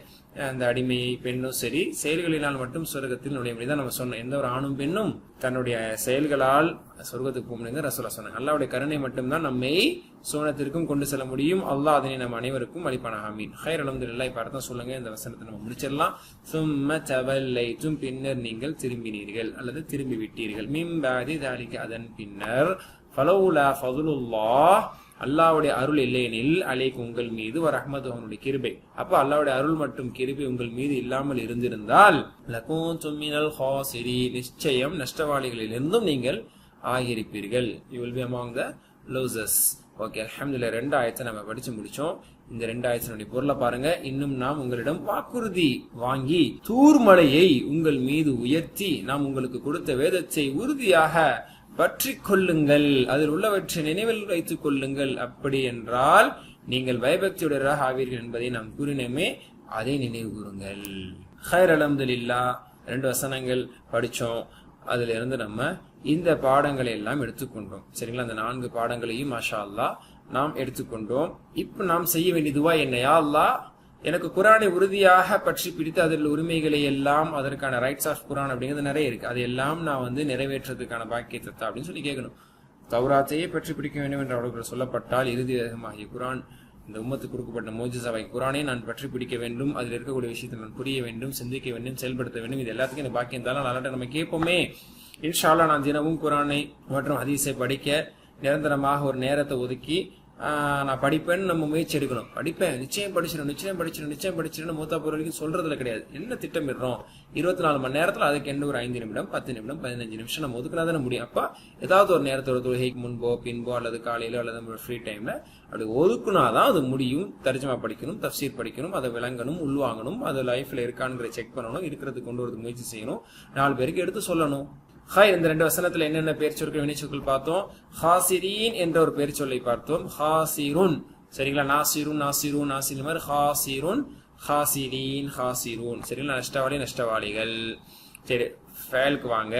அந்த அடிமையை பெண்ணோ சரி செயல்களினால் மட்டும் சொர்க்கத்தில் நுழைய முடியாது. நம்ம சொன்னோம், எந்த ஒரு ஆணும் பெண்ணும் தன்னுடைய செயல்களால் சொர்க்கத்துக்கு போக முடியாது ரசூலுல்லாஹ் சொன்னாங்க. அல்லாஹ்வுடைய கருணை மட்டும்தான் நம்மை சோனத்திற்கும் கொண்டு செல்ல முடியும். அல்லாஹ் அதனை நம்ம அனைவருக்கும் அளிப்பானாக. ஆமீன். ஹைர். அல்ஹம்துலில்லாஹ். இப்ப அர்த்தம் சொல்லுங்க. இந்த வசனத்தை நம்ம முடிச்சிடலாம். சும்ம தவல்லைதும், பின்னர் நீங்கள் திரும்பினீர்கள் அல்லது திரும்பி விட்டீர்கள். மின் பாதி தாலிக, அதன் பின்னர் ஃபலௌலா ஃபதுலுல்லாஹ், அல்லாஹ்வுடைய அருள் இல்லையெனில் அலைக்கு உங்கள் மீது வரஹ்மத்து, அவனுடைய கிருபை. அப்ப அல்லாஹ்வுடைய அருள் மற்றும் கிருபை உங்கள் மீது இல்லாமல் இருந்திருந்தால் லகுன்தும் மினல் ஹாசிரீன், நிச்சயம் நஷ்டவாளிகளிலிருந்தும் நீங்கள் ஆகியிருப்பீர்கள். You will be among the losers. Okay, அல்ஹம்துலில்லாஹ். 2 ஆயத்தை நம்ம படிச்சு முடிச்சோம். இந்த 2 ஆயத்தினுடைய பொருளை பாருங்க. இன்னும் நாம் உங்களிடம் வாக்குறுதி வாங்கி தூர்மலையை உங்கள் மீது உயர்த்தி நாம் உங்களுக்கு கொடுத்த வேதத்தை உறுதியாக பற்றி கொள்ளுங்கள், அதில் உள்ளவற்றை நினைவில் வைத்துக் கொள்ளுங்கள். அப்படி என்றால் நீங்கள் பயபக்தியுடையவராக ஆவீர்கள் என்பதை நாம் கூறினோமே, அதை நினைவு கூறுங்கள். ஹைர். அல்ஹம்துலில்லாஹ். 2 வசனங்கள் படிச்சோம். அதுல இருந்து நம்ம இந்த பாடங்களை எல்லாம் எடுத்துக்கொண்டோம். சரிங்களா? அந்த 4 பாடங்களையும் மாஷா அல்லாஹ் நாம் எடுத்துக்கொண்டோம். இப்ப நாம் செய்ய வேண்டியதுவா என்ன? யா அல்லாஹ், எனக்கு குரானை உறுதியாக பற்றி பிடித்து அதில் உரிமைகளை எல்லாம், அதற்கான ரைட்ஸ் ஆஃப் குரான் அப்படிங்கிறது நிறைய இருக்கு, அதையெல்லாம் நான் நிறைவேற்றதுக்கான பாக்கியத்தை அப்படின்னு சொல்லி கேட்கணும். தௌராத்தையே பற்றி பிடிக்க வேண்டும் என்று அவர்கள் சொல்லப்பட்டால் இறுதி வேகமாகிய குரான், இந்த உம்மத்துக்கு கொடுக்கப்பட்ட மோஜிசாவை குரானை நான் பற்றி பிடிக்க வேண்டும், அதில் இருக்கக்கூடிய விஷயத்தை நான் புரிய வேண்டும், சிந்திக்க வேண்டும், செயல்படுத்த வேண்டும். இது எல்லாத்துக்கும் இந்த பாக்கியம் இருந்தாலும் நல்லா நம்ம கேட்போமே. இன்ஷா அல்லாஹ் நான் தினமும் குரானை மற்றும் ஹதீஸை படிக்க நிரந்தரமாக ஒரு நேரத்தை ஒதுக்கி நான் படிப்பேன்னு நம்ம முயற்சி எடுக்கணும். படிப்பேன், நிச்சயம் படிச்சிடணும் மூத்தா போற வரைக்கும் சொல்றதுல கிடையாது. என்ன திட்டமிடுறோம்? 24 மணி நேரத்துல அதுக்கு என்ன ஒரு 5 நிமிடம் 10 நிமிடம் 15 நிமிஷம் நம்ம ஒதுக்குனா தானே முடியும். அப்ப ஏதாவது ஒரு நேரத்தோட தொழுகைக்கு முன்போ பின்போ அல்லது காலையிலோ அல்லது நம்ம ஃப்ரீ டைம்ல அப்படி ஒதுக்குனாதான் அது முடியும். தர்ஜமா படிக்கணும், தஃப்சீர் படிக்கணும், அதை விளங்கணும், உள்வாங்கணும், அது லைஃப்ல இருக்கான்னு செக் பண்ணணும், இருக்கிறதுக்கு கொண்டு வரதுக்கு முயற்சி செய்யணும், 4 பேருக்கு எடுத்து சொல்லணும். ஹாய். இந்த 2 வசனத்துல என்னென்ன பெயர் சொற்கள் வினைச்சொற்கள் பார்த்தோம். ஹாசிரீன் என்ற ஒரு பெயர் சொல்லை பார்த்தோம். ஹாசிருன், சரிங்களா? நாசிருன் நாசிருன் நாசிர் மாதிரி ஹாசிருன் ஹாசிரீன் ஹாசிருன், சரிங்களா? நஷ்டவாளிகள். சரி, ஃபேலுக்கு வாங்க.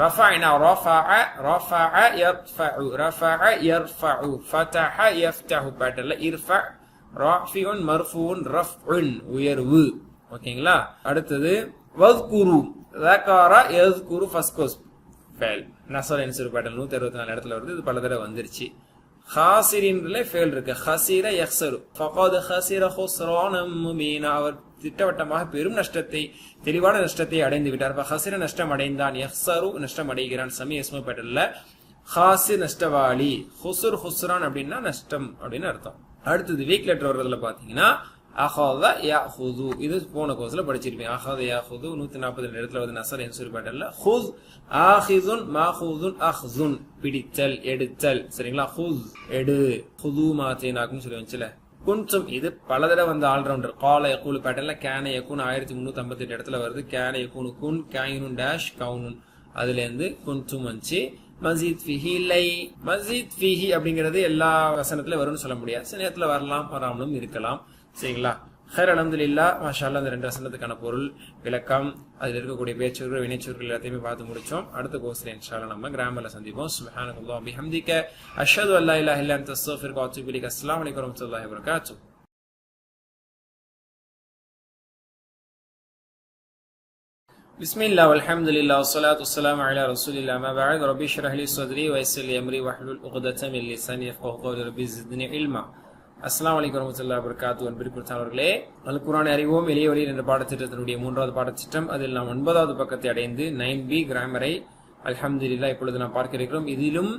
ரஃபஅனா ரஃபஅ ரஃபஅ யர்ஃபஉ ரஃபஅ யர்ஃபஉ ஃபதஹ யஃப்தஹு பேட்டர்ல இர்ஃப ராஃபிஉன் மர்ஃபூன் ரஃப்உன் உயர்வு. ஓகேங்களா? அடுத்தது வஸ்குரு ذكر يذكر فسكوس ஃபேல் நஸர் என்சர் பேட்டர்ன் 164 இடத்துல வருது. இது பல தடவை வந்துருச்சு. ஹாசிரின்ல ஃபேல் இருக்கு. ஹசீர யக்ஸரு ஃபகத் ஹசீர ஹுஸ்ரானம் முபீனா, அவர் திட்டவட்டமாக பெரும் நஷ்டத்தை, தெளிவான நஷ்டத்தை அடைந்து விட்டார். ஹசீர நஷ்டம் அடைந்தான், யக்ஸரு நஷ்டம் அடைகிறான். சமி இஸ்மு பேட்டர்ல ஹாசிர் நஷ்டவாளி, ஹுசுர் ஹுஸ்ரான் அப்படின்னா நஷ்டம் அப்படின்னு அர்த்தம். அடுத்தது வீக் லெட்டர் வர்றதுல பாத்தீங்கன்னா அஹத யஹுது, இது போன கோர்ஸ்ல படிச்சிருப்பீங்க. அஹத யஹுது 142 இடத்துல வந்து நஸர் என்சூர் பேட்டர்ல ஹுஸ் ஆஹிதுன் மாஹூதுன் அஹ்ஸுன், பிடித்தல் எடுத்தல், சரிங்களா? ஹுஸ் எடு, ஹுது மாத்தேனாக்கும் சொல்லி வந்துச்சுல. குன்சும் இது பல தடவை வந்து ஆல்ரவுண்டர். கால யகூல் பேட்டர்ல கேன யகூன் 1358 இடத்துல வருது. கேன யகூன் குன் காயினுன் டேஷ் கவுனுன், அதுல இருந்து குன்சும் வந்துச்சு. மஸ்ஜித் ஃபிஹி லை, மஸ்ஜித் ஃபிஹி அப்படிங்கிறது எல்லா வசனத்துல வரும்னு சொல்ல முடியாது. சில நேரத்துல வரலாம், வராமலும் இருக்கலாம். சரிங்களா? ஹைர். அல்ஹம்துலில்லாஹ். மாஷா அல்லாஹ். இந்த 2 வசனத்துக்கான பொருள் விளக்கம், அதில் இருக்கக்கூடிய பேச்சொற்கள் வினைச்சொற்கள் எல்லாத்தையுமே பார்த்து முடிச்சோம். அடுத்த கோர்ஸ்ல இன்ஷா அல்லாஹ் நம்ம கிராமர்ல சந்திப்போம். சுப்ஹானல்லாஹி பிஹம்திக அஷ்ஹது அல்லா இலாஹ இல்லா அன்த அஸ்தக்ஃபிருக வ அத்தூபு இலைக். அஸ்ஸலாமு அலைக்கும் வரஹ்மத்துல்லாஹி வ பரகாத்துஹு. பிஸ்மில்லாஹ் வல்ஹம்துலில்லாஹ் வஸ்ஸலாத்து வஸ்ஸலாமு அலா ரசூலில்லாஹ். அம்மா பஅத். ரப்பி ஷ்ரஹ் லி ஸத்ரி வ யஸ்ஸிர் லி அம்ரி வஹ்லுல் உக்தத மின் லிசானி யஃப்கஹு கௌலி. ரப்பி ஸித்னி இல்மா. அஸ்ஸலாமு அலைக்கும் வரஹ்மத்துல்லாஹி வபரகாத்துஹு. அன்பிற்குரியவர்களே, அல் குர்ஆனை அறிவோம் எளிய வழியில் என்ற பாடத்திட்டத்தினுடைய 3வது பாடத்திட்டம். அதில் நாம் 9வது பக்கத்தை அடைந்து 9B கிராமரை அல்ஹம்துலில்லாஹ் இப்பொழுது நாம் பார்க்க இருக்கிறோம். இதிலும்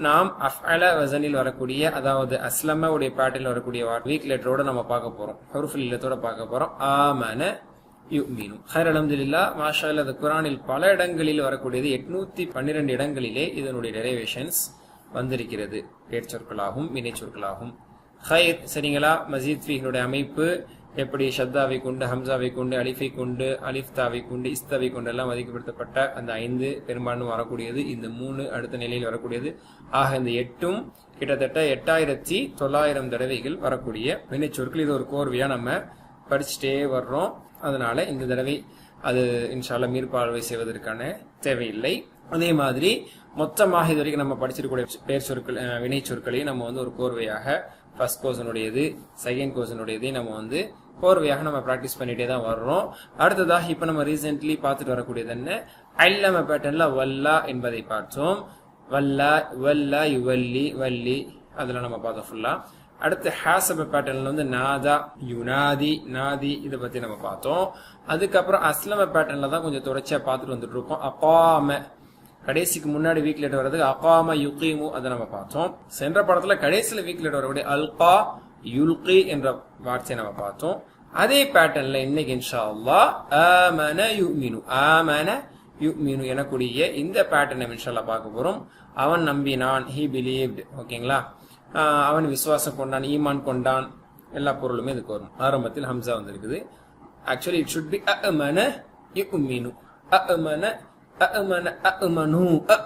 நாம் அஃஅல வஸனில் வரக்கூடிய, அதாவது அஸ்லம உடைய பேட்டர்னில் வரக்கூடிய வீக் லெட்டரோட நம்ம பார்க்க போறோம், ஹுருஃபுல் இல்லத்தோட பார்க்க போறோம். ஆமன யுமினு. ஹைர் அல்ஹம்துலில்லாஹ், மாஷா அல்லாஹ். இந்த குர்ஆனில் பல இடங்களில் வரக்கூடியது 812 இடங்களிலே இதனுடைய டெரிவேஷன்ஸ் வந்திருக்கிறது. பேர்ச்சொற்களாகும் வினை சொற்களாகும். ஹைர், சரிங்களா? மசீத் ஃபீனுடைய அமைப்பு எப்படி ஷத்தாவை கொண்டு, ஹம்சாவை கொண்டு, அலிஃபை கொண்டு, அலிஃப்தாவை கொண்டு, இஸ்தாவை கொண்டு எல்லாம் அதிகப்படுத்தப்பட்ட அந்த 5 பெரும்பான்மை வரக்கூடியது. இந்த 3 அடுத்த நிலையில் வரக்கூடியது. ஆக இந்த 8ம் கிட்டத்தட்ட 8900 தடவைகள் வரக்கூடிய வினைச்சொற்கள். இது ஒரு கோர்வையா நம்ம படிச்சுட்டே வர்றோம். அதனால இந்த தடவை அது இன்ஷா அல்லாஹ் மீர்பார்வை செய்வதற்கான தேவையில்லை. அதே மாதிரி மொத்தமாக இது வரைக்கும் நம்ம படிச்சிருக்கக்கூடிய பெயர் சொற்கள், வினை சொற்களையும் நம்ம ஒரு கோர்வையாக ஃபர்ஸ்ட் கோர்ஸனுடையது, செகண்ட் கோர்ஸனுடையது நம்ம கோர்வையாக நம்ம பிராக்டிஸ் பண்ணிட்டே தான் வர்றோம். அடுத்ததாக இப்ப நம்ம ரீசென்ட்லி பார்த்துட்டு வரக்கூடியது என்ன, அல்லம பேட்டர்ன்ல வல்லா என்பதை பார்த்தோம். வல்லா, வல்லா, யுவல்லி, வல்லி, அதெல்லாம் நம்ம பார்த்தோம் ஃபுல்லா. அடுத்து ஹாசப பேட்டர்ன்ல நாதா, யுனாதி, நாதி, இதை பத்தி நம்ம பார்த்தோம். அதுக்கப்புறம் அஸ்லம பேட்டர்ன்ல தான் கொஞ்சம் தொடர்ச்சியா பார்த்துட்டு வந்துட்டு இருக்கோம். அகாம, கடைசிக்கு முன்னாடி வீக் லெட்டர் வர்றது அகாம யுகீமு, அதை நம்ம பார்த்தோம். சென்ற படத்துல கடைசியில வீக் லெட்டர் வரக்கூடிய அல்கா யுல்கி என்ற வார்த்தையை நம்ம பார்த்தோம். அதே பேட்டர்ன்ல இன்னைக்கு இன்ஷா அல்லாஹ் ஆமன யுமினு, ஆமன யுமினு எனக்கூடிய இந்த பேட்டர்னை இன்ஷா அல்லாஹ் பார்க்க போறோம். அவன் நம்பினான், ஹி பிலீவ்ட், ஓகேங்களா? அவன் விசுவாசம் கொண்டான், ஈமான் கொண்டான், எல்லா பொருளுமே இதுக்கு வரும். ஆரம்பத்தில் ஹம்சா வந்திருக்குது. ஆக்சுவலி இட் ஷுட் பி அமன யுமினு, அமன அமன அமனு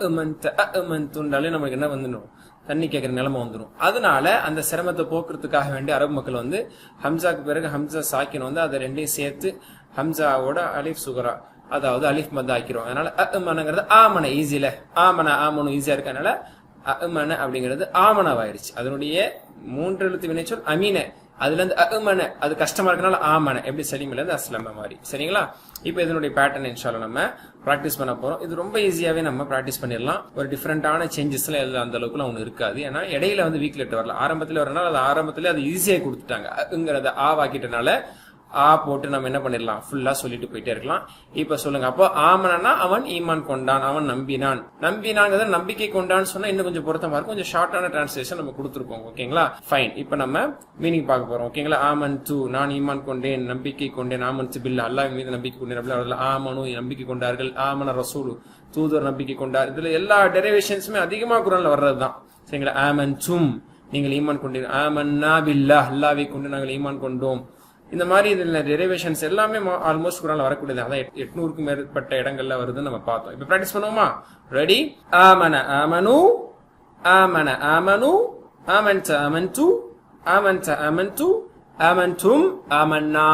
அமன்த அமன்துண்டாலே நமக்கு என்ன வந்துடும், தண்ணி கேட்கிற நிலைமை வந்துடும். அதனால அந்த சிரமத்தை போக்குறதுக்காக வேண்டி அரபு மக்கள் ஹம்சாக்கு பிறகு ஹம்சா சாக்கின் அதை ரெண்டையும் சேர்த்து ஹம்சாவோட அலிஃப் சுகரா, அதாவது அலிஃப் மத் ஆக்கிரும். அதனால அமனங்கிறது ஆமன ஈஸியில, ஆமன ஆமனு ஈஸியா இருக்கனால அமன அப்படிங்கிறது ஆமனவாயிடுச்சு. அதனுடைய 3 எழுத்து வினைச்சொல் அமீன, அதுல இருந்து அமன அது கஷ்டமா இருக்கனால ஆமன, எப்படி சலீம்ல இருந்து அஸ்லம மாதிரி, சரிங்களா? இப்ப இதனுடைய பேட்டர்ன் இன்ஷா அல்லாஹ் நம்ம பிராக்டிஸ் பண்ண போறோம். இது ரொம்ப ஈஸியாவே நம்ம பிராக்டிஸ் பண்ணிடலாம். ஒரு டிஃபரெண்டான சேஞ்சஸ் எல்லாம் அந்த அளவுக்கு ஒண்ணு இருக்காது. ஏன்னா இடையில வீக் லெட்டர் வரல, ஆரம்பத்துல வரனால அது ஆரம்பத்துல அது ஈஸியா கொடுத்துட்டாங்க. ஆவாக்கிட்டனால ஆ போட்டு நம்ம என்ன பண்ணிடலாம், ஃபுல்லா சொல்லிட்டு போயிட்டே இருக்கலாம். இப்ப சொல்லுங்க, அப்போ ஆமனா அவன் ஈமான் கொண்டான், அவன் நம்பினான். நம்பினாங்கிறத நம்பிக்கை கொண்டான்னு சொன்னா இன்னும் கொஞ்சம் பொருத்தமா இருக்கும். கொஞ்சம் ஷார்ட்டான டிரான்ஸ்லேஷன் நம்ம கொடுத்துருப்போம், ஓகேங்களா? ஃபைன். இப்ப நம்ம மீனிங் பார்க்க போறோம், ஓகேங்களா? ஆமன் து, நான் ஈமான் கொண்டேன், நம்பிக்கை கொண்டேன். ஆமன் து பில்லா, அல்லாஹ் மீது நம்பிக்கை கொண்டேன். ஆமனு நம்பிக்கை கொண்டார்கள். ஆமன ரசூலு, தூதர் நம்பிக்கை கொண்டார். இதுல எல்லா டெரிவேஷன்ஸுமே அதிகமா குர்ஆன்ல வர்றதுதான், சரிங்களா? ஆமன் தும், நீங்கள் ஈமான் கொண்டீர்கள். ஆமன்னா பில்லாஹ், அல்லாஹ்வை கொண்டு நாங்கள் ஈமான் கொண்டோம். இந்த மாதிரி இதுல டெரிவேஷன்ஸ் எல்லாமே ஆல்மோஸ்ட் குர்ஆன்ல வரக்கூடியது. அதான் 800க்கும் மேற்பட்ட இடங்கள்ல வருதுன்னு நம்ம பார்த்தோம். இப்ப பிராக்டிஸ் பண்ணுவோமா? ரெடி? ஆமன ஆமனு, ஆமன ஆமனு, ஆமன்த ஆமன்து, ஆமன்த ஆமன்து, ஆமன்தும் ஆமன்னா,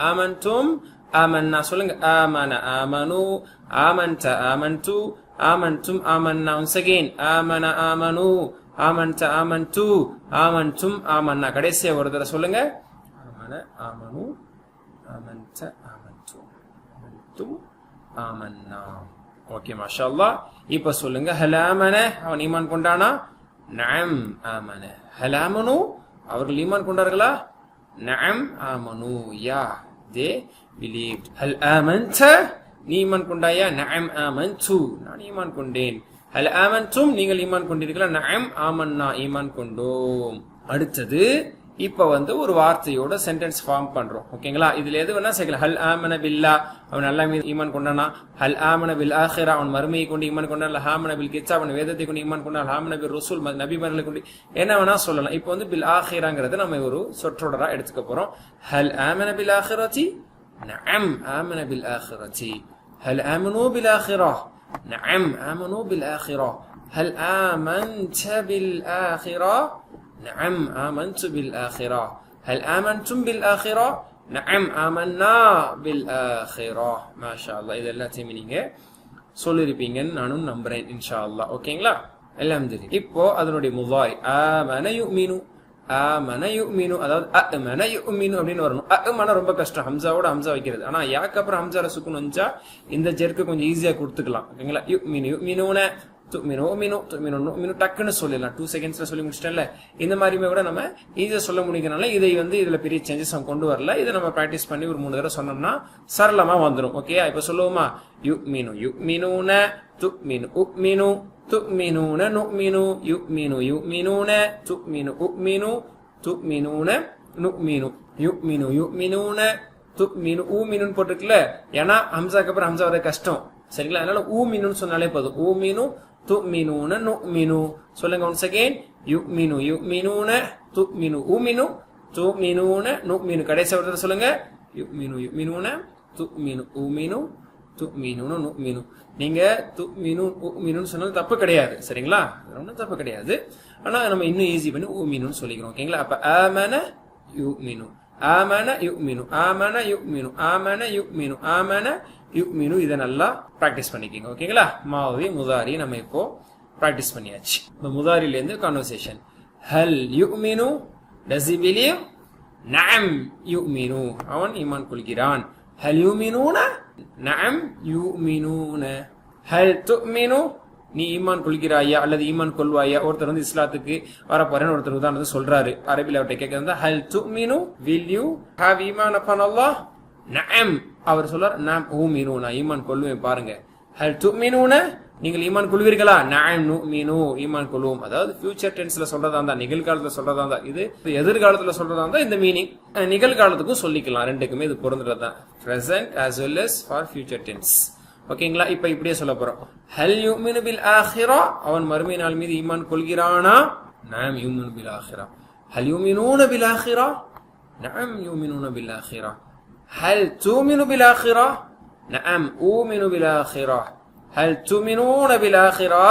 ஆமன்தும் ஆமன்னா. சொல்லுங்க, ஆமன ஆமனு, ஆமன்த ஆமன்து, ஆமன்தும் ஆமன்னா. ஒன்ஸ் அகைன், ஆமன ஆமனு, ஆமன்த ஆமன்து, ஆமன்தும் ஆமன்னா. கடைசியா ஒரு தடவை சொல்லுங்க, ஆமனு, ஆமன்த ஆமன்து, ஆமன்தும் ஆமன்னா. ஓகே, மாஷா அல்லாஹ். இப்ப சொல்லுங்க, ஹல் ஆமன, அவன் ஈமான் கொண்டானா? நஅம் ஆமன. ஹல் ஆமனு, அவர்கள் ஈமான் கொண்டார்களா? நஅம் ஆமனு, யா, தே பிலீவ்ட். ஹல் ஆமன்த, நீ ஈமான் கொண்டாயா? நஅம் ஆமன்து, நான் ஈமான் கொண்டேன். ஹல் ஆமன்தும், நீங்கள் ஈமான் கொண்டீர்களா? நஅம் ஆமன்னா, ஈமான் கொண்டோம். அடுத்தது இப்ப ஒரு வார்த்தையோட சென்டென்ஸ் ஃபார்ம் பண்றோம், ஓகேங்களா? இதுல எது வேணா சேர்க்கலாம். ஹல் ஆமன பில்லா, அவன் அல்லாஹ் மீது ஈமான் கொண்டானா? ஹல் ஆமன பில் ஆஹிரா, அவன் மறுமையை கொண்டு ஈமான் கொண்டான். ஹாமன பில் கித்தாப், அவன் வேதத்தை கொண்டு ஈமான் கொண்டான். ஹாமன பில் ரசூல், நபிமார்களை கொண்டு, என்ன வேணா சொல்லலாம். இப்போ பில் ஆஹிராங்கிறது நம்ம ஒரு சொற்றொடரா எடுத்துக்க போறோம். ஹல் ஆமன பில் ஆஹிரதி? நஅம் ஆமன பில் ஆஹிரதி. ஹல் ஆமனு பில் ஆஹிரா? நஅம் ஆமனு பில் ஆஹிரா. ஹல் ஆமன்த பில் ஆஹிரா? نعم آمنت بالآخرة. هل آمنتم بالآخرة؟ نعم آمنا بالآخرة. ما شاء الله. إذا எல்லாத்தையும் நீங்க சொல்லிருப்பீங்கன்னு நானும் நம்புறேன் இன்ஷா அல்லாஹ், ஓகேங்களா? அல்ஹம்துலில்லாஹ். இப்போ அதனுடைய முதாரி ஆமன யுமினு, ஆமன யுமினு, அதாவது அமன யுமினு அப்படின்னு வரணும். அமன ரொம்ப கஷ்டம், ஹம்சாவோட ஹம்சா வைக்கிறது. ஆனா யாக்கு அப்புறம் ஹம்சால சுக்குன் வந்துச்சா இந்த ஜெர்க்கு கொஞ்சம் ஈஸியா கொடுத்துக்கலாம், ஓகேங்களா? யுமினு, யுமினூன, துமினு உமினு துமினு நுமினு டக்குன்னு சொல்லிடலாம். 2 செகண்ட்ஸ்ல சொல்லி முடிச்சிட்டேன்ல. இந்த மாதிரியுமே கூட நம்ம ஈஸியா சொல்ல முடிக்கிறனால இதை வந்து இதுல பெரிய சேஞ்சஸ் நம்ம கொண்டு வரல. இதை நம்ம பிராக்டிஸ் பண்ணி ஒரு 3 தடவை சொன்னோம்னா சரளமா வந்துடும். ஓகே, இப்ப சொல்லுவோமா? யுமினு யுமினூன துமினு உமினு துமினூன நுமினு யுமினு யுமினூன துமினு உமினு துமினூன நுமினு யுமினு யுமினூன துமினு ஊமினு போட்டுருக்குல்ல. ஏன்னா ஹம்சாக்கு அப்புறம் ஹம்சா வர கஷ்டம், சரிங்களா? அதனால ஊமினு சொன்னாலே போதும். ஊமினு துமினூன நுமினு. சொல்லுங்க ஒன்ஸ் அகைன். யுமினு யுமினூன துமினு ஊமினு துமினூன நுமினு. கடைசி வர்றத சொல்லுங்க. யுமினு யுமினூன துமினு ஊமினு துமினூன நுமினு. நீங்க துமினு ஊமினு சொன்னது தப்பு கிடையாது, சரிங்களா? ஒன்றும் தப்பு கிடையாது. ஆனா நம்ம இன்னும் ஈஸி பண்ணி ஊமினு சொல்லிக்கிறோம். ஓகேங்களா? அப்ப ஆமன யுமினு ஆமன யுமினு ஆமன யுமினு ஆமன யுமினு ஆமன யுமினு. இதை நல்லா பிராக்டிஸ் பண்ணிக்கோங்க. ஓகேங்களா? மாவி முதாரி நம்ம இப்போ பிராக்டிஸ் பண்ணியாச்சு. இந்த முதாரில இருந்து கான்வர்சேஷன். ஹல் யுமினு, டஸ் ஹி பிலீவ்? நஅம் யுமினு, அவன் ஈமான் கொள்கிறான். ஹல் யுமினூன, நஅம் யுமினூன. ஹல் துமினு, நீ ஈமான் கொள்கிறாயா அல்லது ஈமான் கொள்வாயா? ஒருத்தர் வந்து இஸ்லாத்துக்கு வரப்போறேன்னு ஒருத்தர் உதாரணத்தை சொல்றாரு. அரபில அவர்கிட்ட கேட்கறதா ஹல் துமினு, வில் யூ ஹேவ் ஈமான் அப்பான் அல்லாஹ்? நஅம், அவர் சொல்றார் நாம் ஊமினு, நான் ஈமான் கொள்வேன். பாருங்க, ஹல் துமினூன, நீங்கள் ஈமான் கொள்வீர்களா? நஅம் நுமினு, ஈமான் கொள்வோம். அதாவது ஃபியூச்சர் டென்ஸ்ல சொல்றதா இருந்தா, நிகழ்காலத்துல சொல்றதா இருந்தா இது, எதிர்காலத்துல சொல்றதா இருந்தா இந்த மீனிங். நிகழ்காலத்துக்கும் சொல்லிக்கலாம், ரெண்டுக்குமே இது பொருந்துறதுதான். Present as well as for future tense. ஓகேங்களா? இப்ப இப்படியே சொல்ல போறோம். ஹல் யுமினு பில் ஆখিরা, அவன் மறுமை நாள் மீது ஈமான் கொள்கிறானா? நஅம் யுமினு பில் ஆখিরা. ஹல் யுமினூன பில் ஆখিরা? நஅம் யுமினூன பில் ஆখিরা. ஹல் துமினு பில் ஆখিরা? நஅம் ஊமினு பில் ஆখিরা. ஹல் துமினூன பில் ஆখিরা?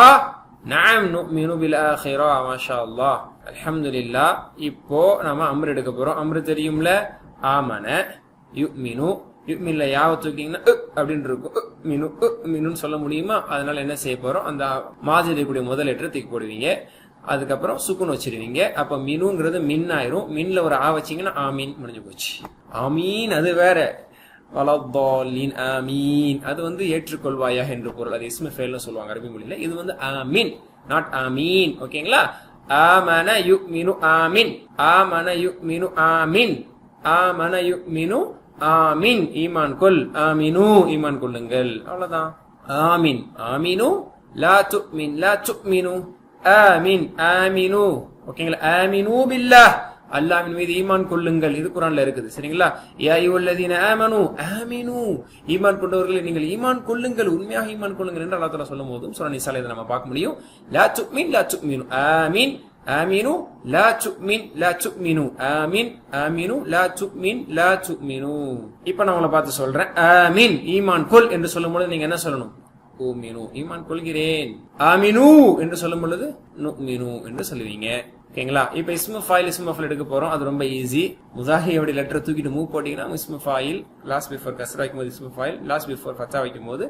நஅம் நுமினு பில் ஆখিরা. மாஷா அல்லாஹ், அல்ஹம்துலில்லாஹ். இப்போ நாம அம்ர் எடுக்க போறோம். அம்ர் தெரியும்ல? ஆமன யுமினு. யுமின்ல யாவ தூக்கிங்கன்னா அப்படின்னு இருக்கும். மினு மினுன்னு சொல்ல முடியுமா? அதனால என்ன செய்ய போறோம்? அந்த மாதிரி கூடிய முதல் லெட்டர் தூக்கி போடுவீங்க. அதுக்கப்புறம் சுக்குன் வச்சிருவீங்க. அப்ப மினுங்கிறது மின் ஆயிரும். மின்ல ஒரு ஆ வச்சீங்கன்னா ஆமீன், முடிஞ்சு போச்சு. ஆமீன் அது வேற. வலத்தாலின் ஆமீன், அது வந்து ஏற்றுக்கொள்வாயா என்று பொருள். அது இஸ்மு ஃபெயில்னு சொல்லுவாங்க அரபி மொழியில. இது வந்து ஆமீன், நாட் ஆமீன். ஓகேங்களா? ஆமன யுமினு ஆமீன், ஆமன யுமினு ஆமீன், ஆமன யுமினு ஆமீன், ஈமான் கொள். ஆமினு, ஈமான் கொள்ளுங்கள். அவ்வளவுதான். ஆமீன் ஆமினு, லா துமின் லா துமினு. ஆமீன் ஆமினு. ஓகேங்களா? ஆமினு பில்லாஹ், அல்லாஹ்வின் மீது ஈமான் கொள்ளுங்கள். இது குர்ஆன்ல இருக்குது, சரிங்களா? யா அய்யுஹல்லதீன ஆமனு ஆமினு, ஈமான் கொண்டவர்களே நீங்கள் ஈமான் கொள்ளுங்கள், உண்மையாக ஈமான் கொள்ளுங்கள் என்று அல்லாஹ் தஆலா சொல்லும்போது சூரா நிசால இதை நம்ம பார்க்க முடியும். லா துமின் லா துமினு. ஆமீன் ஆமினு லா துமின் லா துமினு. ஆமீன் ஆமினு லா துமின் லா துமினு. இப்ப நான் உங்களை பார்த்து சொல்றேன். ஆமீன் ஈமான் கொள் என்று சொல்லும் பொழுது நீங்க என்ன சொல்லணும்? ஊமினு, ஈமான் கொள்கிறேன். ஆமினு என்று சொல்லும் பொழுது நுமினு என்று சொல்லுவீங்க. ஓகேங்களா? இப்ப இஸ்மு ஃபாயில் இஸ்மு மஃபூல் எடுக்க போறோம். அது ரொம்ப ஈஸி. முதாஹியோட லெட்டர் தூக்கிட்டு மூவ் போட்டீங்கன்னா இஸ்மு ஃபாயில், லாஸ்ட் பிஃபோர் கஸ்ரா வைக்கும்போது இஸ்மு ஃபாயில், லாஸ்ட் பிஃபோர் ஃபத்தா வைக்கும்போது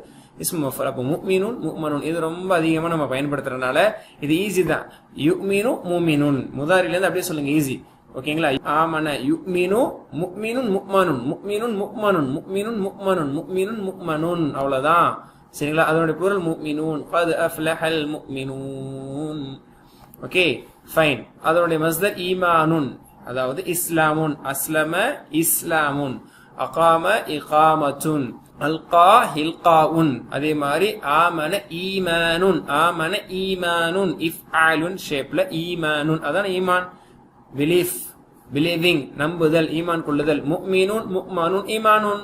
இஸ்மு மஃபூல். அப்போ முஃமினுன் முஃமனுன் இது ரொம்ப அதிகமா நம்ம பயன்படுத்துறதுனால இது ஈஸி தான். யுமினு முமினுன், முதாரில இருந்து அப்படியே சொல்லுங்க, ஈஸி. ஓகேங்களா? ஆமன யுமினு முஃமினுன் முஃமனுன், முஃமினுன் முஃமனுன், முஃமினுன் முஃமனுன், முஃமினுன் முஃமனுன். அவ்வளவுதான், சரிங்களா? அதனுடைய பொருள் முஃமினூன். கத் அஃப்லஹல் முஃமினூன். Okay, fine. அதனுடைய மஸ்தர் ஈமானுன், அதாவது இஸ்லாமுன். அஸ்லம இஸ்லாமுன், அகாம இகாமத்துன், அல்கா ஹில்காவுன். அதே மாதிரி ஆமன ஈமானுன், ஆமன ஈமானுன். இஃப்ஆலுன் ஷேப்ல ஈமானுன், அதான் ஈமான். பிலீஃப், பிலீவிங், நம்புதல், ஈமான் கொள்ளுதல். முஃமினுன் முஃமனுன் ஈமானுன்,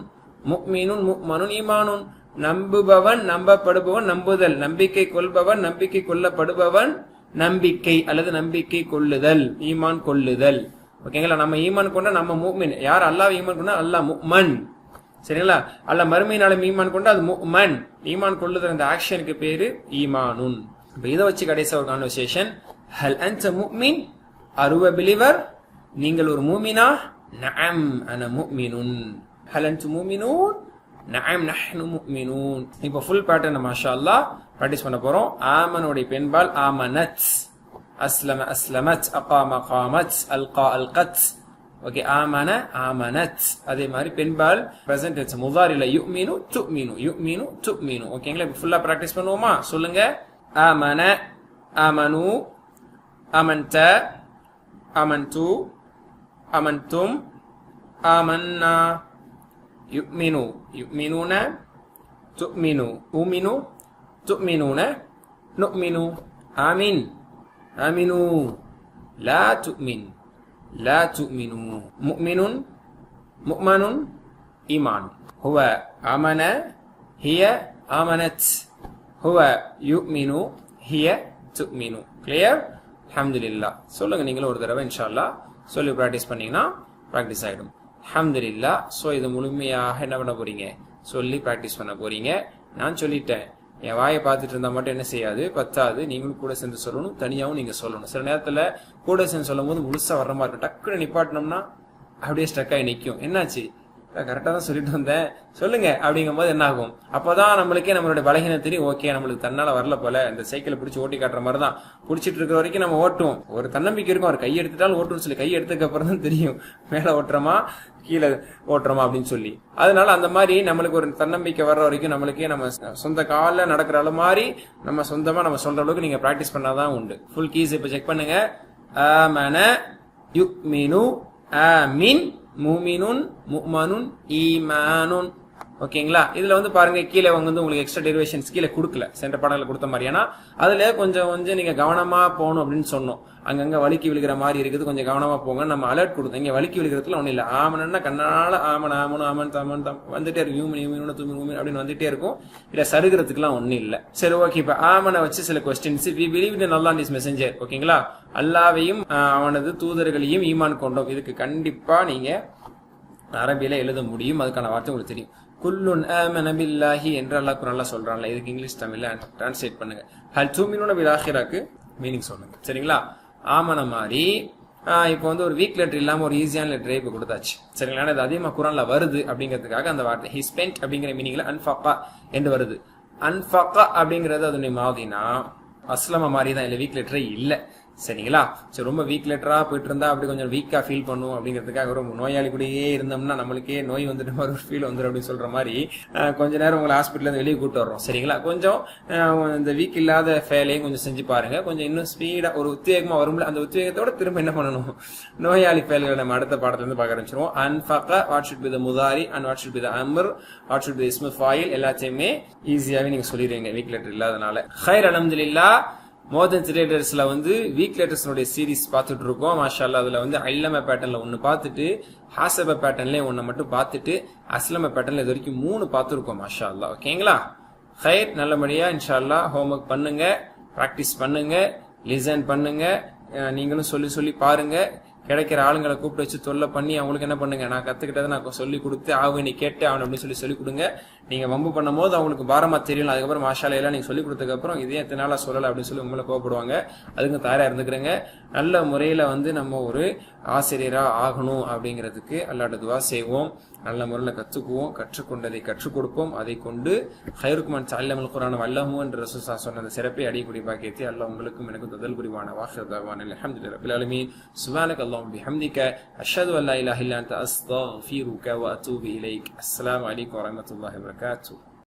முஃமினுன் முஃமனுன் ஈமானுன். நம்புபவன், நம்பப்படுபவன், நம்புதல். நம்பிக்கை கொள்பவன், நம்பிக்கை கொள்ளப்படுபவன். நம்பிக்கை அல்லது நம்பிக்கை கொள்ளுதல், ஈமான் கொள்ளுதல். ஓகேங்களா? நம்ம ஈமான் கொண்டா நம்ம முஃமின். யார் அல்லாஹ் ஈமான் கொண்டா அல்லாஹ் முஃமன், சரிங்களா? அல்லாஹ் மறுமையினாலும் ஈமான் கொண்டா அது முஃமன். ஈமான் கொள்ளுதல் அந்த ஆக்ஷனுக்கு பேரு ஈமானுன். இப்ப இதை வச்சு கடைசி ஒரு கான்வர்சேஷன். ஹல் அன்த முஃமின், ஆர் யூ எ பிலீவர்? நீங்கள் ஒரு மூமினா? நஅம் அன முஃமினுன். ஹல் அன்து முஃமினூன்? நஅம் நஹ்னு முஃமினூன். இப்போ ஃபுல் பேட்டர்ன் மாஷா அல்லாஹ் பிராக்டிஸ் பண்ண போறோம். ஆமனுடைய பெண்பால் ஆமனத், அஸ்லம அஸ்லமத், அகாம காமத், அல்கா அல்கத். ஓகே, ஆமன ஆமனத். அதே மாதிரி பெண்பால் பிரசன்ட் டென்ஸ் முதாரில யுமினு துமினு, யுமினு துமினு. ஓகேங்களா? இப்போ ஃபுல்லா பிராக்டிஸ் பண்ணுவோமா? சொல்லுங்க. ஆமன, ஆமனு, அமன்த, அமன்து, அமன்தும், ஆமன்னா. யுக்மினு, யுக்மினூன, துக்மினு, உமினு, துக்மினூன, நுக்மினு. ஆமின், ஆமினு, லா துக்மின், லா துக்மினு. முக்மினுன், முக்மனுன், ஈமான். ஹுவ ஆமன, ஹிய ஆமனத். ஹுவ யுக்மினு, ஹிய துக்மினு. கிளியர்? அல்ஹம்துலில்லாஹ். சொல்லுங்க நீங்களும் ஒரு தடவை இன்ஷா அல்லாஹ் சொல்லி ப்ராக்டிஸ் பண்ணீங்கன்னா ப்ராக்டிஸ் ஆகிடும். அல்ஹம்துலில்லாஹ். ஸோ இது முழுமையாக என்ன பண்ண போறீங்க? சொல்லி ப்ராக்டிஸ் பண்ண போறீங்க. நான் சொல்லிட்டேன், என் வாயை பார்த்துட்டு இருந்தா மட்டும் என்ன செய்யாது, பத்தாது. நீங்களும் கூட சேர்ந்து சொல்லணும், தனியாகவும் நீங்க சொல்லணும். சில நேரத்துல கூட சேர்ந்து சொல்லும் போது முழுசா வர்ற மாதிரி இருக்கும். டக்குன்னு நிப்பாட்டினோம்னா அப்படியே ஸ்டக் ஆகி நிற்கும். என்னாச்சு, கரெக்டா தான் சொல்லிட்டு வந்தேன், சொல்லுங்க அப்படிங்கும் போது என்ன ஆகும்? அப்பதான் நம்மளுக்கே நம்மளுடைய பலகீனம் தெரியும். ஓகே, நம்மளுக்கு தன்னால வரல போல, இந்த சைக்கிளை பிடிச்சி ஓட்டி காட்டுற மாதிரி தான். பிடிச்சிட்டு இருக்கிற வரைக்கும் நம்ம ஓட்டுவோம், ஒரு தன்னம்பிக்கை இருக்கும். அவர் கை எடுத்துட்டாலும் ஓட்டுன்னு சொல்லி, கை எடுத்ததுக்கு அப்புறம் தான் தெரியும் மேல ஓட்டுறோமா கீழே ஓட்டுறோமா அப்படின்னு சொல்லி. அதனால அந்த மாதிரி நம்மளுக்கு ஒரு தன்னம்பிக்கை வர்ற வரைக்கும் நம்மளுக்கே நம்ம சொந்த காலில் நடக்கிற அளவு மாதிரி நம்ம சொந்தமா நம்ம சொல்ற அளவுக்கு நீங்க பிராக்டிஸ் பண்ணாதான் உண்டு. ஃபுல் கீஸ் இப்ப செக் பண்ணுங்க. ஆமன, யுக்மினு, ஆமின், முமினுன், முக்மனுன், ஈமானுன். ஓகேங்களா? இதுல வந்து பாருங்க, கீழே வந்து உங்களுக்கு எக்ஸ்ட்ரா டெரிவேஷன்ஸ் கீழே கொடுக்கல, சென்ற பாடல கொடுத்த மாதிரி. ஏன்னா அதுல கொஞ்சம் நீங்க கவனமா போகணும் அப்படின்னு சொன்னோம். அங்கங்க வலிக்கு விழுகிற மாதிரி இருக்குது, கொஞ்சம் கவனமா போங்க. நம்ம அலர்ட் கொடுத்தோம். இங்க வலிக்கு விழுகிறதுல ஒன்னும் இல்ல. ஆமனா கண்ணால ஆமன் ஆமனு ஆமன் தமன் தம் வந்துட்டே இருக்கும். யூமின் தூமின் அப்படின்னு வந்துட்டே இருக்கும். இல்ல சருகிறதுக்குலாம் ஒன்னும் இல்ல. சரி, ஓகே. இப்ப ஆமனை வச்சு சில questions. We believe in Allah and his messenger. ஓகேங்களா? அல்லாஹ்வையும் அவனது தூதர்களையும் ஈமான் கொண்டோம். இதுக்கு கண்டிப்பா நீங்க அரபியில எழுத முடியும். அதுக்கான வார்த்தை உங்களுக்கு தெரியும். குல்லுன் ஆமன பில்லாஹி என்று அல்லாஹ் குர்ஆன்ல சொல்றான்ல. இதுக்கு இங்கிலீஷ் தமிழ்ல டிரான்ஸ்லேட் பண்ணுங்க. ஹல் துமினுன பில் ஆখিরাக்கு மீனிங் சொல்லுங்க. சரிங்களா? ஆமன மாதிரி இப்போ வந்து ஒரு வீக் லெட்டர் இல்லாம ஒரு ஈஸியான லெட்டர் இப்ப கொடுத்தாச்சு. சரிங்களா? இது அதிகமா குர்ஆன்ல வருது அப்படிங்கிறதுக்காக அந்த வார்த்தை ஹி ஸ்பென்ட் அப்படிங்கிற மீனிங்ல அன்ஃபகா என்று வருது. அன்ஃபகா அப்படிங்கிறது அதனுடைய மாதினா அஸ்லம மாதிரி தான், இல்ல வீக் லெட்டரே இல்ல. சரிங்களா? சரி, ரொம்ப வீக் லெட்டரா போயிட்டு இருந்தா அப்படி கொஞ்சம் வீக்கா ஃபீல் பண்ணும் அப்படிங்கிறதுக்காக ரொம்ப நோயாளி கூடயே இருந்தோம்னா நம்மளுக்கே நோய் வந்துட்டு மாதிரி ஒரு ஃபீல் வந்துடும் அப்படின்னு சொல்ற மாதிரி கொஞ்ச நேரம் உங்களை ஹாஸ்பிட்டல் இருந்து வெளியே கூட்டு வர்றோம். சரிங்களா? கொஞ்சம் இந்த வீக் இல்லாத வேலையும் கொஞ்சம் செஞ்சு பாருங்க. கொஞ்சம் இன்னும் ஸ்பீடா ஒரு உத்வேகமா வரும்ல, அந்த உத்வேகத்தோட திரும்ப என்ன பண்ணணும், நோயாளி ஃபேல்களை நம்ம அடுத்த பாடத்துல இருந்து பார்க்க ஆரம்பிச்சிருவோம். அன்ஃபகா, வாட் ஷுட் பி த முதாரி and what should be the அம்ர், வாட் ஷுட் பி இஸ்மு ஃபாயில், எல்லாத்தையுமே ஈஸியாவே நீங்க சொல்லிடுவீங்க வீக் லெட்டர் இல்லாதனால. ஹைர், அல்ஹம்துலில்லாஹ். மோர் தென் 3 லெட்டர்ஸ்ல வந்து வீக் லெட்டர்ஸ்னுடைய சீரீஸ் பார்த்துட்டு இருக்கோம். மாஷா அல்லாஹ். அதுல வந்து அல்லம பேட்டர்ன்ல ஒன்னு பார்த்துட்டு, ஹாசப பேட்டர்ன்ல ஒன்னு மட்டும் பார்த்துட்டு, அஸ்லம பேட்டர்ன்ல இது வரைக்கும் 3 பார்த்துருக்கோம். மாஷா அல்லாஹ். ஓகேங்களா? ஹைர், நல்லபடியா இன்ஷா அல்லாஹ் ஹோம் ஒர்க் பண்ணுங்க, பிராக்டிஸ் பண்ணுங்க, லிசன் பண்ணுங்க. நீங்களும் சொல்லி பாருங்க. கிடைக்கிற ஆளுங்களை கூப்பிட்டு வச்சு தொல்லை பண்ணி அவங்களுக்கு என்ன பண்ணுங்க, நான் கத்துக்கிட்டதை நான் சொல்லி கொடுத்து நீ கேட்டு அவன் அப்படின்னு சொல்லி கொடுங்க. நீங்க வம்பு பண்ணும் போது அவங்களுக்கு பாரமா தெரியல. அதுக்கப்புறம் மாஷால எல்லாம் நீங்க சொல்லி கொடுத்ததுக்கு அப்புறம் இதே எத்தனை நாளா சொல்லலை அப்படின்னு சொல்லி உங்களை கோவப்படுவாங்க. அதுக்கு தயாரா இருந்துக்கிறேங்க. நல்ல முறையில வந்து நம்ம ஒரு ஆசிரியரா ஆகணும் அப்படிங்கிறதுக்கு அல்லாஹ்ட்ட துஆ செய்வோம். நல்ல முறையில் கற்றுக்குவோம், கற்றுக்கொண்டதை கற்றுக் கொடுப்போம். அதை கொண்டு ஹைருக்கும் மன் தஅல்லமல் குர்ஆன வல்லஹு என்ற ரசூல் ஸல்லல்லாஹு அலைஹி வஸல்லம் சொன்ன சிறப்பை அடிக்கூடிய பாக்கியத்தை அல்லாஹ் உங்களுக்கும் எனக்கும் ததல் புரிவான. வாஹிர் தஅவானா அல்ஹம்துலில்லாஹி ரப்பில் ஆலமீன். சுப்ஹானக அல்லாஹும்ம பிஹம்திக அஷ்ஹது அன் லா இலாஹா இல்லா அன்த அஸ்தக்ஃபிருக வ அத்தூபு இலைக். அஸ்ஸலாமு அலைக்கும் வரஹ்மத்துல்லாஹி வபரகாத்துஹு.